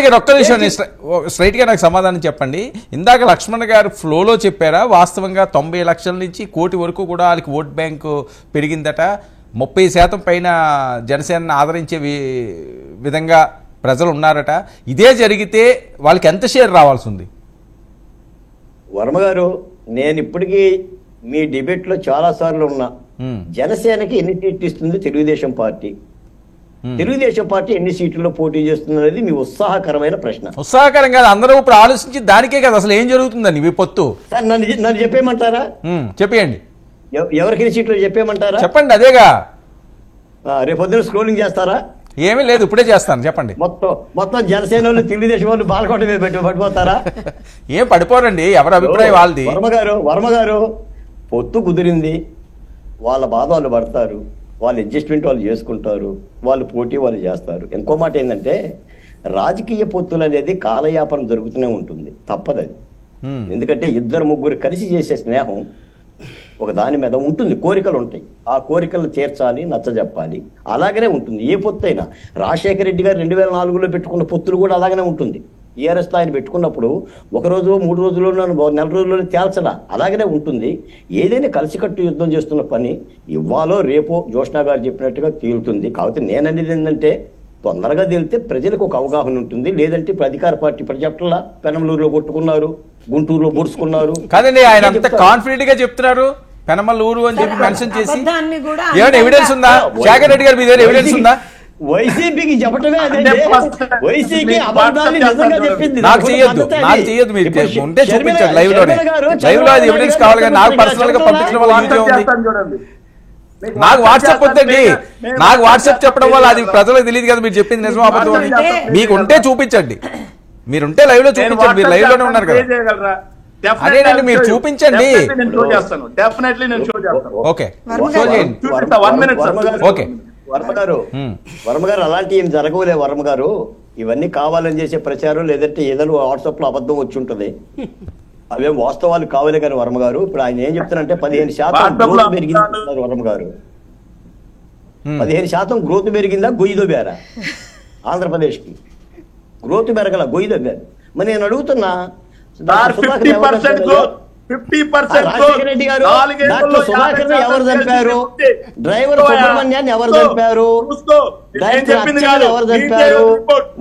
గారు ఒక్క విషయం స్ట్రైట్ గా నాకు సమాధానం చెప్పండి. ఇందాక లక్ష్మణ్ గారు ఫ్లోలో చెప్పారా వాస్తవంగా 90 లక్షల నుంచి 1 కోటి వరకు కూడా వాళ్ళకి ఓట్ బ్యాంకు పెరిగిందట, 30% పైన జనసేనను ఆదరించే విధంగా ప్రజలు ఉన్నారట. ఇదే జరిగితే వాళ్ళకి ఎంత షేర్ రావాల్సి ఉంది? వర్మ గారు నేను ఇప్పటికీ మీ డిబేట్ లో చాలా సార్లు ఉన్నా. జనసేనకి ఎన్ని సీట్లు ఇస్తుంది తెలుగుదేశం పార్టీ, తెలుగుదేశం పార్టీ ఎన్ని సీట్లలో పోటీ చేస్తుంది అనేది మీ ఉత్సాహకరమైన ప్రశ్న. ఉత్సాహకరం కాదు, అందరూ ఇప్పుడు ఆలోచించి దానికే కదా అసలు ఏం జరుగుతుందని మీ పొత్తు. సార్ నన్ను చెప్పేయమంటారా? చెప్పేయండి. ఎవరికి ఎన్ని సీట్లు చెప్పేయమంటారా? చెప్పండి. అదేగా రేపు పొద్దున స్క్రోలింగ్ చేస్తారా? ఏమీ లేదు, ఇప్పుడే చేస్తాను. చెప్పండి. మొత్తం జనసేన వాళ్ళు తెలుగుదేశం వాళ్ళు బాలకోట మీద పడిపోతారా? ఏం పడిపోరండి, ఎవరి అభిప్రాయం వాళ్ళది. వర్మ గారు పొత్తు కుదిరింది, వాళ్ళ బాధ వాళ్ళు పడతారు, వాళ్ళు అడ్జస్ట్మెంట్ వాళ్ళు చేసుకుంటారు, వాళ్ళు పోటీ వాళ్ళు చేస్తారు. ఇంకో మాట ఏంటంటే రాజకీయ పొత్తులు అనేది కాలయాపన జరుగుతూనే ఉంటుంది, తప్పదది. ఎందుకంటే ఇద్దరు ముగ్గురు కలిసి చేసే స్నేహం ఒక దాని మీద ఉంటుంది, కోరికలు ఉంటాయి, ఆ కోరికలు తీర్చాలి, నచ్చజెప్పాలి, అలాగనే ఉంటుంది ఏ పొత్తు అయినా. రాజశేఖర రెడ్డి గారు 2004లో పెట్టుకున్న పొత్తులు కూడా అలాగనే ఉంటుంది. టీఆర్ఎస్ ఆయన పెట్టుకున్నప్పుడు ఒక రోజు 3 రోజుల్లోనూ నెల రోజుల్లోనే తేల్చడా, అలాగనే ఉంటుంది. ఏదైనా కలిసికట్టు యుద్ధం చేస్తున్న పని ఇవ్వాలో రేపో జోష్నా గారు చెప్పినట్టుగా తేలుతుంది. కాబట్టి నేననేది ఏంటంటే తొందరగా తేలితే ప్రజలకు ఒక అవగాహన ఉంటుంది. లేదంటే ఇప్పుడు అధికార పార్టీ ప్రజల పెనమలూరులో కొట్టుకున్నారు, గుంటూరులో పొడుచుకున్నారు. కాదండి, ఆయన అంత కాన్ఫిడెంట్ గా చెప్తున్నారు పెనమలూరు అని చెప్పి మెన్షన్ చేసి. ఏమైనా ఎవిడెన్స్ ఉందా? శేఖర్ రెడ్డి గారు మీ దగ్గర ఎవిడెన్స్ ఉందా? వైసీపీకి చెప్పటమే వైసీపీ అబద్ధాన్ని నిజంగా చెప్పింది. నాకు చెయ్యొద్దు మీరు ఉంటే చూపించండి లైవ్ లోనే. లైవ్ లో అది ఎవిడెన్స్ కావాలి కానీ నాకు పర్సనల్ గా పంపించడం వల్ల యూజ్ ఉంది. నాకు వాట్సాప్ వద్దండి, నాకు వాట్సాప్ చెప్పడం వల్ల అది ప్రజలకు తెలియదు కదా మీరు చెప్పింది నిజం అబద్ధం అని. మీకు ఉంటే చూపించండి, మీరుంటే లైవ్ లో చూపించండి. మీరు లైవ్ లోనే ఉన్నారు కదా. అదేనండి, మీరు చూపించండి. Okay, okay. వర్మ గారు అలాంటి ఏం జరగవులే. వర్మ గారు ఇవన్నీ కావాలని చేసే ప్రచారం, లేదంటే ఏదైనా వాట్సాప్ లో అబద్ధం వచ్చి ఉంటది, అవేం వాస్తవాలు కావాలి. కానీ వర్మ గారు ఇప్పుడు ఆయన ఏం చెప్తారంటే 15% గ్రోత్ పెరిగింది. వర్మ గారు 15% గ్రోత్ పెరిగిందా, గొయ్యి దొబ్బారా? ఆంధ్రప్రదేశ్ కి గ్రోత్ పెరగల, గొయ్యి దొబ్బారు. మరి నేను అడుగుతున్నా, రాజశేఖర రెడ్డి గారు డాక్టర్ సుధాకర్ ఎవరు చంపారు? డ్రైవర్ సుబ్రహ్మణ్యాన్ని ఎవరు చంపారు? ఎవరు చంపారు?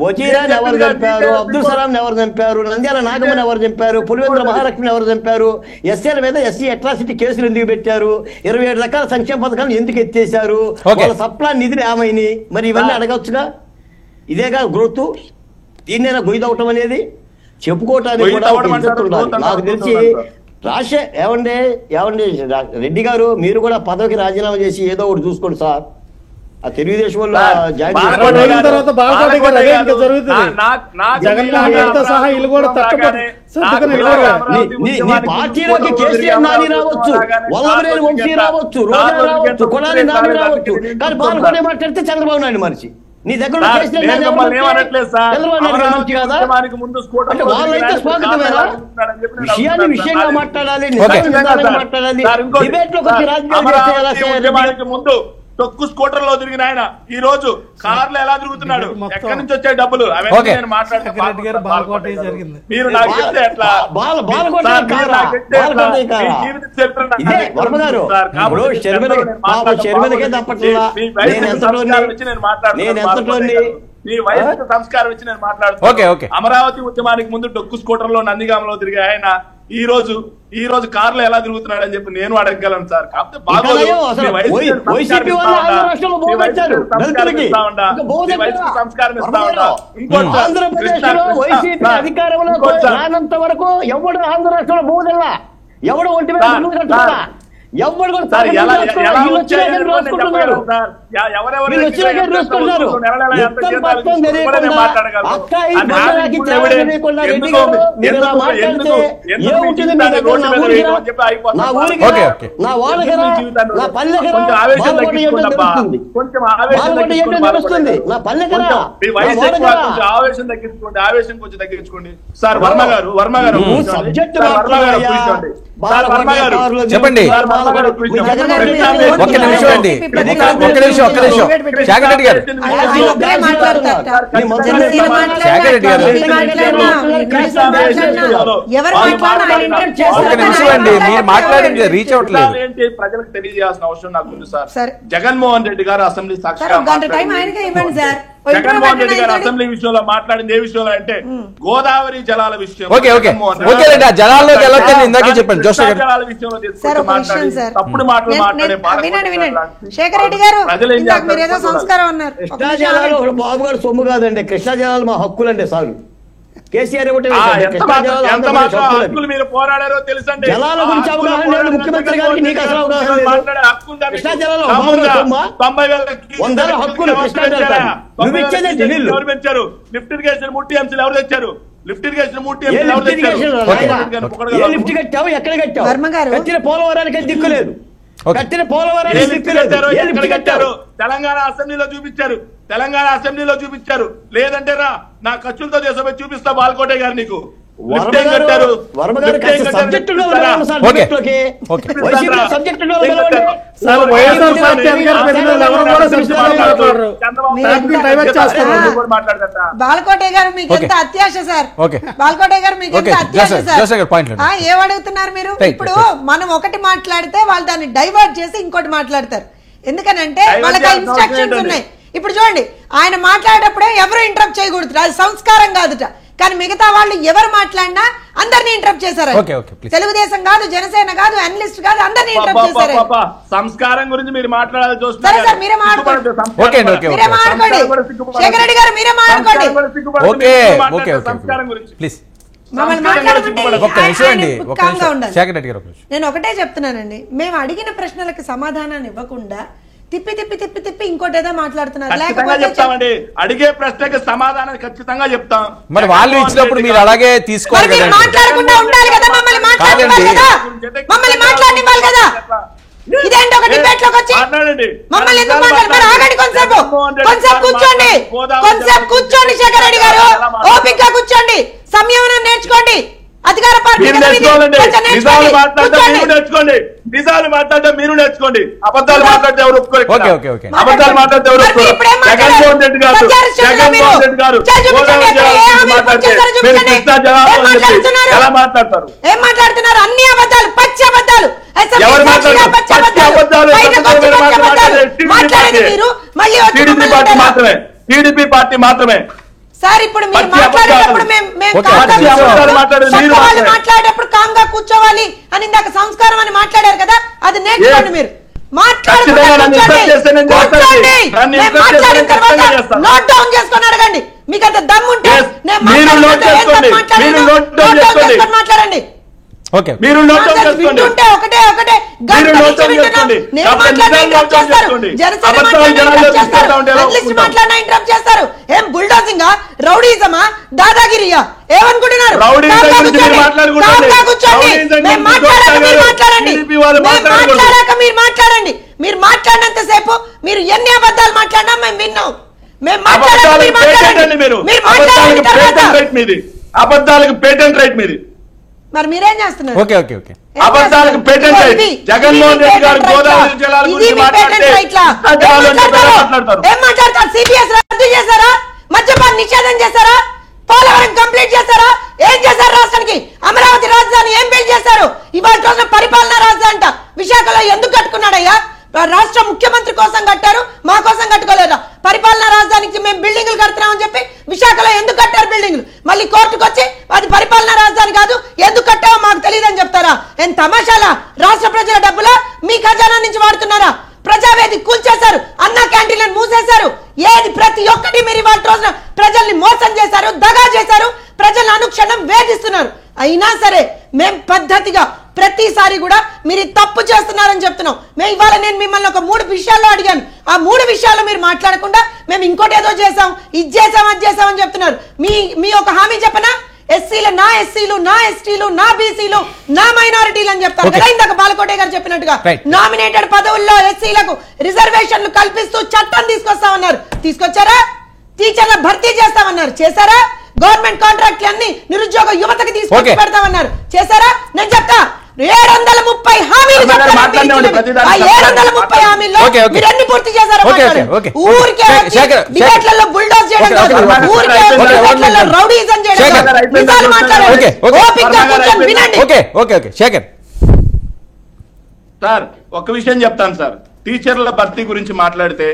వజీరాన్ని ఎవరు చంపారు? అబ్దుల్ సలాం ఎవరు చంపారు? నంద్యాల నాగమని ఎవరు చంపారు? పులివెందుల మహాలక్ష్మిని ఎవరు చంపారు? ఎస్సీల మీద ఎస్సీ అట్రాసిటీ కేసులు ఎందుకు పెట్టారు? 27 రకాల సంక్షేమ పథకాలు ఎందుకు ఎత్తేసారు? వాళ్ళ సప్లా నిధులు ఏమైంది? మరి ఇవన్నీ అడగచ్చుగా. ఇదేగా గ్రోత్. దీన్నైనా గొయ్యదవటం అనేది చెప్పుకోవటానికి కూడా నాకు తెలిసి ఏమండి రెడ్డి గారు, మీరు కూడా పదవికి రాజీనామా చేసి ఏదో ఒకటి చూసుకోండి సార్. ఆ తెలుగుదేశం వల్ల పార్టీలోకి కేసీఆర్ నాని రావచ్చు, వల్లభనేని వంశీ రావచ్చు, రోజా రావచ్చు, కొడాలి నాని రావచ్చు, కానీ బాలకోటే మాట్లాడితే చంద్రబాబు నాయుడు మనిషి. నీ దగ్గర వాళ్ళైతే స్వాగతమేనా? విషయాన్ని విషయంగా మాట్లాడాలి, మాట్లాడాలి. డిబేట్ లోకి వచ్చి రాజకీయాలు ముందు తొక్కు స్కూటర్ లో తిరిగిన ఆయన ఈ రోజు కార్లో ఎలా తిరుగుతున్నాడు, ఎక్కడి నుంచి వచ్చే డబ్బులు అవన్నీ నేను మీరు నాకు చెప్తే ఎట్లా? మీ వయసు సంస్కారం ఇచ్చి నేను మాట్లాడుతున్నాను. అమరావతి ఉద్యమానికి ముందు డొక్కు స్కూటర్ లో నందిగామలో తిరిగి ఆయన ఈ రోజు కార్ లో ఎలా తిరుగుతున్నాడు అని చెప్పి నేను అడగగలను సార్. కాకపోతే సంస్కారం ఇస్తా ఉంటా. అధికారంలో రానంత వరకు ఎవడు ఆంధ్ర రాష్ట్రంలో పోదల్లా, ఎవడు ఒంటి మీద ఎవరు ఆవేశం తగ్గించుకోండి, ఆవేశం కొంచెం తగ్గించుకోండి సార్. వర్మ గారు చెప్పండి. ఒక్క నిమిషం అండి, ఒక్క నిమిషం. శేఖర్ రెడ్డి గారు, శేఖర్ రెడ్డి గారు ఒక్క నిమిషం అండి, మీరు మాట్లాడింది రీచ్ అవ్వట్లేదు. ప్రజలకు తెలియజేయాల్సిన అవసరం నాకు ఉంది సార్. జగన్మోహన్ రెడ్డి గారు అసెంబ్లీ సాక్షిగా జగన్మోహన్ రెడ్డి గారు అసెంబ్లీ విషయంలో మాట్లాడింది ఏ విషయంలో అంటే గోదావరి జలాల విషయం. ఓకే రెడ్డి, ఆ జలాల్లోకి వెళ్ళొచ్చని ఇందాకే చెప్పండి. జోష్ గారు జలాల విషయంలో తప్పుడు మాటలు మాట్లాడే శేఖర్ రెడ్డి గారు మీరు ఏదో సంస్కారం అన్నారు. కృష్ణా జలాలు బాబు గారు సొమ్ము కాదండి, కృష్ణా జలాలు మా హక్కులండి. సాగు కేసీఆర్ హక్కులు మీరు పోరాడారో తెలుసండి. జలాల గురించి అవగాహన లేదు ముఖ్యమంత్రి గారికి, నీకు అసలు అవగాహన లేదు. కృష్ణా జలాలు 90 హక్కులు కృష్ణా జలాలు నువ్వు ఇచ్చేది నీళ్ళు. ఎవరు పెంచారు? లిఫ్ట్ ఇరిగేషన్ 3 TMCలు ఎవరు తెచ్చారు? లిఫ్ట్ ఇరిగేషన్ 3 TMCలు ఎవరు తెచ్చారు? లిఫ్ట్ కట్టావు, ఎక్కడ కట్టావు? కట్టిన పోలవరానికి దిక్కు లేదు. కట్టిన పోలవరానికి కట్టారు. తెలంగాణ అసెంబ్లీలో చూపించారు, తెలంగాణ అసెంబ్లీలో చూపించారు. లేదంటే రా నా ఖర్చులతో దేశం చూపిస్తా బాలకోటే గారు నీకు. బాలకోటే గారు మీకు ఎంత అత్యాశ సార్, బాలకోటే గారు మీకు ఎంత అత్యాశ సార్. ఏమడుగుతున్నారు మీరు? ఇప్పుడు మనం ఒకటి మాట్లాడితే వాళ్ళు దాన్ని డైవర్ట్ చేసి ఇంకోటి మాట్లాడతారు. ఎందుకనంటే వాళ్ళకి ఇన్స్ట్రక్షన్స్ ఉన్నాయి. ఇప్పుడు చూడండి, ఆయన మాట్లాడేటప్పుడే ఎవరు ఇంటరప్ట్ చేయకూడదు, అది సంస్కారం కాదుట. కానీ మిగతా వాళ్ళు ఎవరు మాట్లాడినా అందరినీ ఇంటరప్ట్ చేశారు. తెలుగుదేశం కాదు, జనసేన కాదు, అనలిస్ట్ కాదు, అందరినీ ఇంటరప్ట్ చేశారు. సంస్కారం గురించి మీరు మాట్లాడాలి. సరే సార్, మీరే మాట్లాడుకోండి. శేఖర్ రెడ్డి గారు మీరే మాట్లాడుకోండి. నేను ఒకటే చెప్తున్నానండి, మేము అడిగిన ప్రశ్నలకు సమాధానాన్ని ఇవ్వకుండా తిప్పి తిప్పి తిప్పి తిప్పి ఇంకోటేదో మాట్లాడుతున్నారు. అడిగే ప్రశ్నకి సమాధానం ఖచ్చితంగా చెప్తాం. మరి వాళ్ళు ఇచ్చినప్పుడు మీరు అలాగే తీసుకోవాలి, మాట్లాడకుండా ఉండాలి కదా. మమ్మల్ని మాట్లాడివ్వాలి కదా. ఇదేంటి ఒక డిబేట్ లోకి వచ్చి మమ్మల్ని ఎందుకు మాట్లాడతారు? ఆగండి, కొంచెంసేపు కూర్చోండి. శేఖర్ రెడ్డి గారు ఓపిక కూర్చోండి, సంయమనం నేర్చుకోండి. అధికార పార్టీ నిజాలు మాట్లాడటం మీరు నేర్చుకోండి. అబద్ధాలు మాట్లాడితే ఎవరు ఒప్పుకోరు. అబద్ధాలు మాట్లాడితే ఎవరు ఒప్పుకోరు. జగన్మోహన్ రెడ్డి గారు ఎలా మాట్లాడతారు? ఏం మాట్లాడుతున్నారు? అన్ని అబద్ధాలు, పచ్చి అబద్ధాలు. ఎవరు మాట్లాడారు? టీడీపీ పార్టీ మాత్రమే సార్. ఇప్పుడు మీరు మాట్లాడేటప్పుడు మాట్లాడేటప్పుడు కామ్ గా కూర్చోవాలి అని ఇందాక సంస్కారం అని మాట్లాడారు కదా, అది నేర్చుకోండి. మీరు మాట్లాడిన తర్వాత నోట్ డౌన్ చేసుకొని అడగండి. మీకు అంత దమ్ముంటే మాట్లాడండి. వింటుంటే ఒకటే చేస్తారు. ఏం బుల్డోజింగ్, రౌడీజమా, దాదాగిరియా ఏమనుకుంటున్నారు? మాట్లాడండి. మీరు మాట్లాడినంత సేపు మీరు ఎన్ని అబద్ధాలు మాట్లాడినా మేము విన్నాం. అబద్ధాలకు పేటెంట్ రైట్ మీది. మరి మీరేం చేస్తున్నారు? అబద్ధాలకు పేటెంట్ రైట్. జగన్మోహన్ రెడ్డి గారు గోదావరి జలాల గురించి మాట్లాడతారు. ఏం మాట్లాడతారు? సిపిఎస్ రద్దు చేశారా? మద్యపాన నిషేధం చేశారా? పోలవరం కంప్లీట్ చేశారా? ఏం చేశారు రాష్ట్రానికి? అమరావతి రాజధాని ఏం బిల్డ్ చేశారు? ఇవాళ రోజున పరిపాలనా రాజధాని అంట విశాఖలో ఎందుకు కట్టుకున్నాడయ్యా? రాష్ట్ర ముఖ్యమంత్రి కోసం కట్టారు, మా కోసం కట్టుకోలేదా? పరిపాలనా రాజధానికి మేము బిల్డింగ్లు కడుతున్నామని చెప్పి విశాఖలో ఎందుకు కట్టారు బిల్డింగ్లు? మళ్ళీ కోర్టుకు వచ్చి అది పరిపాలనా రాజధాని కాదు, ఎందుకు కట్టావో మాకు తెలియదని చెప్తారా? ఏం తమాషాలా? రాష్ట్ర ప్రజల డబ్బులా మీ ఖజానా నుంచి వాడుతున్నారా? ప్రజావేది కూల్చేశారు, అన్న క్యాంటీన్లను మూసేశారు. ఏది ప్రతి ఒక్కటి మీరు ఇవాళ రోజున ప్రజల్ని మోసం చేశారు, దగా చేశారు, ప్రజలను అనుక్షణం వేధిస్తున్నారు. అయినా సరే మేము పద్ధతిగా ప్రతిసారి కూడా మీరు తప్పు చేస్తున్నారని చెప్తున్నాం. మేము ఇవాళ నేను మిమ్మల్ని ఒక 3 విషయాల్లో అడిగాను. ఆ 3 విషయాల్లో మీరు మాట్లాడకుండా మేము ఇంకోటి ఏదో చేసాం, ఇది చేసాం, అది చేసామని చెప్తున్నారు. మీ ఒక హామీ చెప్పనా? ఎస్సీలు నా ఎస్సీలు, నా ఎస్టీలు, నా బీసీలు, నా మైనారిటీలు అని చెప్తారు కదా. ఇందాక బాలకోటే గారు చెప్పినట్టుగా నామినేటెడ్ పదవుల్లో ఎస్సీలకు రిజర్వేషన్లు కల్పిస్తూ చట్టం తీసుకొస్తామన్నారు. తీసుకొచ్చారా? టీచర్ల భర్తీ చేస్తామన్నారు. చేశారా? గవర్నమెంట్ కాంట్రాక్ట్లు అన్ని నిరుద్యోగ యువతకి తీసుకొచ్చి పెడతామన్నారు. చేశారా? నేను చెప్తా 730 హామీలు చెప్పారు. 730 హామీల్లో మీరు ఎన్ని పూర్తి చేశారో ఊరికే డిబేట్లలో బుల్డోజ్ చేయడం కాదు, ఊరికే డిబేట్లలో రౌడీజం చేయడం కాదు. నిజాలు మాట్లాడండి, ఓపికగా కూర్చొని వినండి. సార్ ఒక విషయం చెప్తాను సార్. టీచర్ల భర్తీ గురించి మాట్లాడితే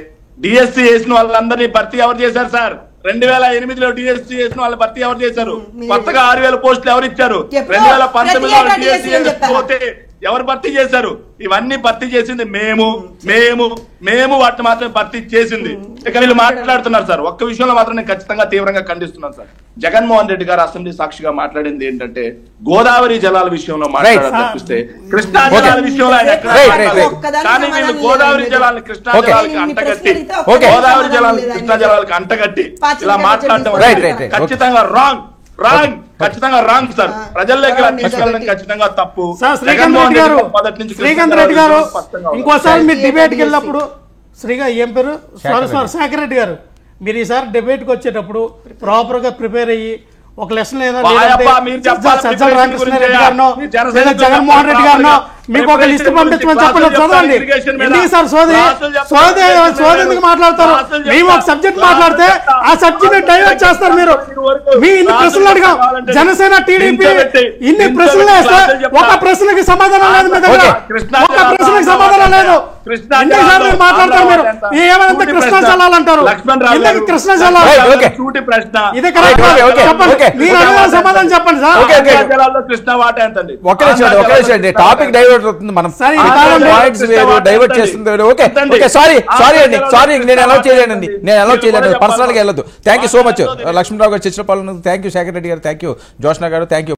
డిఎస్సీ చేసిన వాళ్ళందరినీ భర్తీ ఎవరు చేశారు సార్? 2008లో డిఎస్సీ చేసిన వాళ్ళ భర్తీ ఎవరు చేశారు? కొత్తగా 6000 పోస్టులు ఎవరు ఇచ్చారు? 2019లో డిఎస్సీ పోతే ఎవరు భర్తీ చేశారు? ఇవన్నీ భర్తీ చేసింది మేము వాటిని మాత్రమే భర్తీ చేసింది. ఇక వీళ్ళు మాట్లాడుతున్నారు సార్. ఒక్క విషయంలో మాత్రం నేను ఖచ్చితంగా తీవ్రంగా ఖండిస్తున్నాను సార్. జగన్మోహన్ రెడ్డి గారు అసెంబ్లీ సాక్షిగా మాట్లాడింది ఏంటంటే గోదావరి జలాల విషయంలో మాట్లాడారు తప్పిస్తే కృష్ణా జలాల విషయంలో ఆయన ఎక్కడ మాట్లాడలేదు. కానీ వీళ్ళు గోదావరి జలాలను కృష్ణా జలాలకి అంటగట్టి గోదావరి జలాలను కృష్ణా జలాలకి అంటగట్టి ఇలా మాట్లాడటం ఖచ్చితంగా రాంగ్ ఖచ్చితంగా రాంగ్ సార్. ప్రజల్లోకి తీసుకెళ్ళడం ఖచ్చితంగా తప్పు. శ్రీకాంత్ రెడ్డి గారు ఇంకోసారి మీరు డిబేట్కి వెళ్ళినప్పుడు ఏం పేరు శేఖర్ రెడ్డి గారు, మీరు ఈసారి డిబేట్కి వచ్చేటప్పుడు ప్రాపర్ గా ప్రిపేర్ అయ్యి ఒక లెసన్ సజ్జల రామకృష్ణారెడ్డి గారినో లేదా జగన్మోహన్ రెడ్డి గారినో మీకు ఒక లిస్ట్ పంపించమని చెప్పండి, చదవండి. ఎందుకు సార్ సోది ఎందుకు మాట్లాడతారు? మేము ఒక సబ్జెక్ట్ మాట్లాడితే ఆ సబ్జెక్ట్ డైవర్ట్ చేస్తారు. మీరు మీ ఇన్ని ప్రశ్నలు అడిగాం, జనసేన టీడీపీ ఇన్ని ప్రశ్నలు వేస్తే ఒక ప్రశ్నకి సమాధానం లేదు మీ దగ్గర, ఒక ప్రశ్నకి సమాధానం లేదు. ఎన్నిసార్లు మాట్లాడతారు మీరు? ఏమంటే కృష్ణా జలాలంటారు, ఎందుకు కృష్ణా జలాలు? ఇది కరెక్ట్ చెప్పండి, మీరు అడిగిన సమాధానం చెప్పండి సార్. కృష్ణా వాట ఎంతండి? టాపిక్ డైవర్ట్ అవుతుంది, మనం డైవర్ట్ చేస్తుంది. ఓకే సారీ నేను అలౌ చేయలేనండి పర్సనల్ గా వెళ్ళదు. Thank you so much Lakshmanarao గారు చర్చలో పాల్గొన్నందుకు థ్యాంక్ యూ. శేఖర్ రెడ్డి గారు థ్యాంక్ యూ. జోష్నా గారు థ్యాంక్ యూ.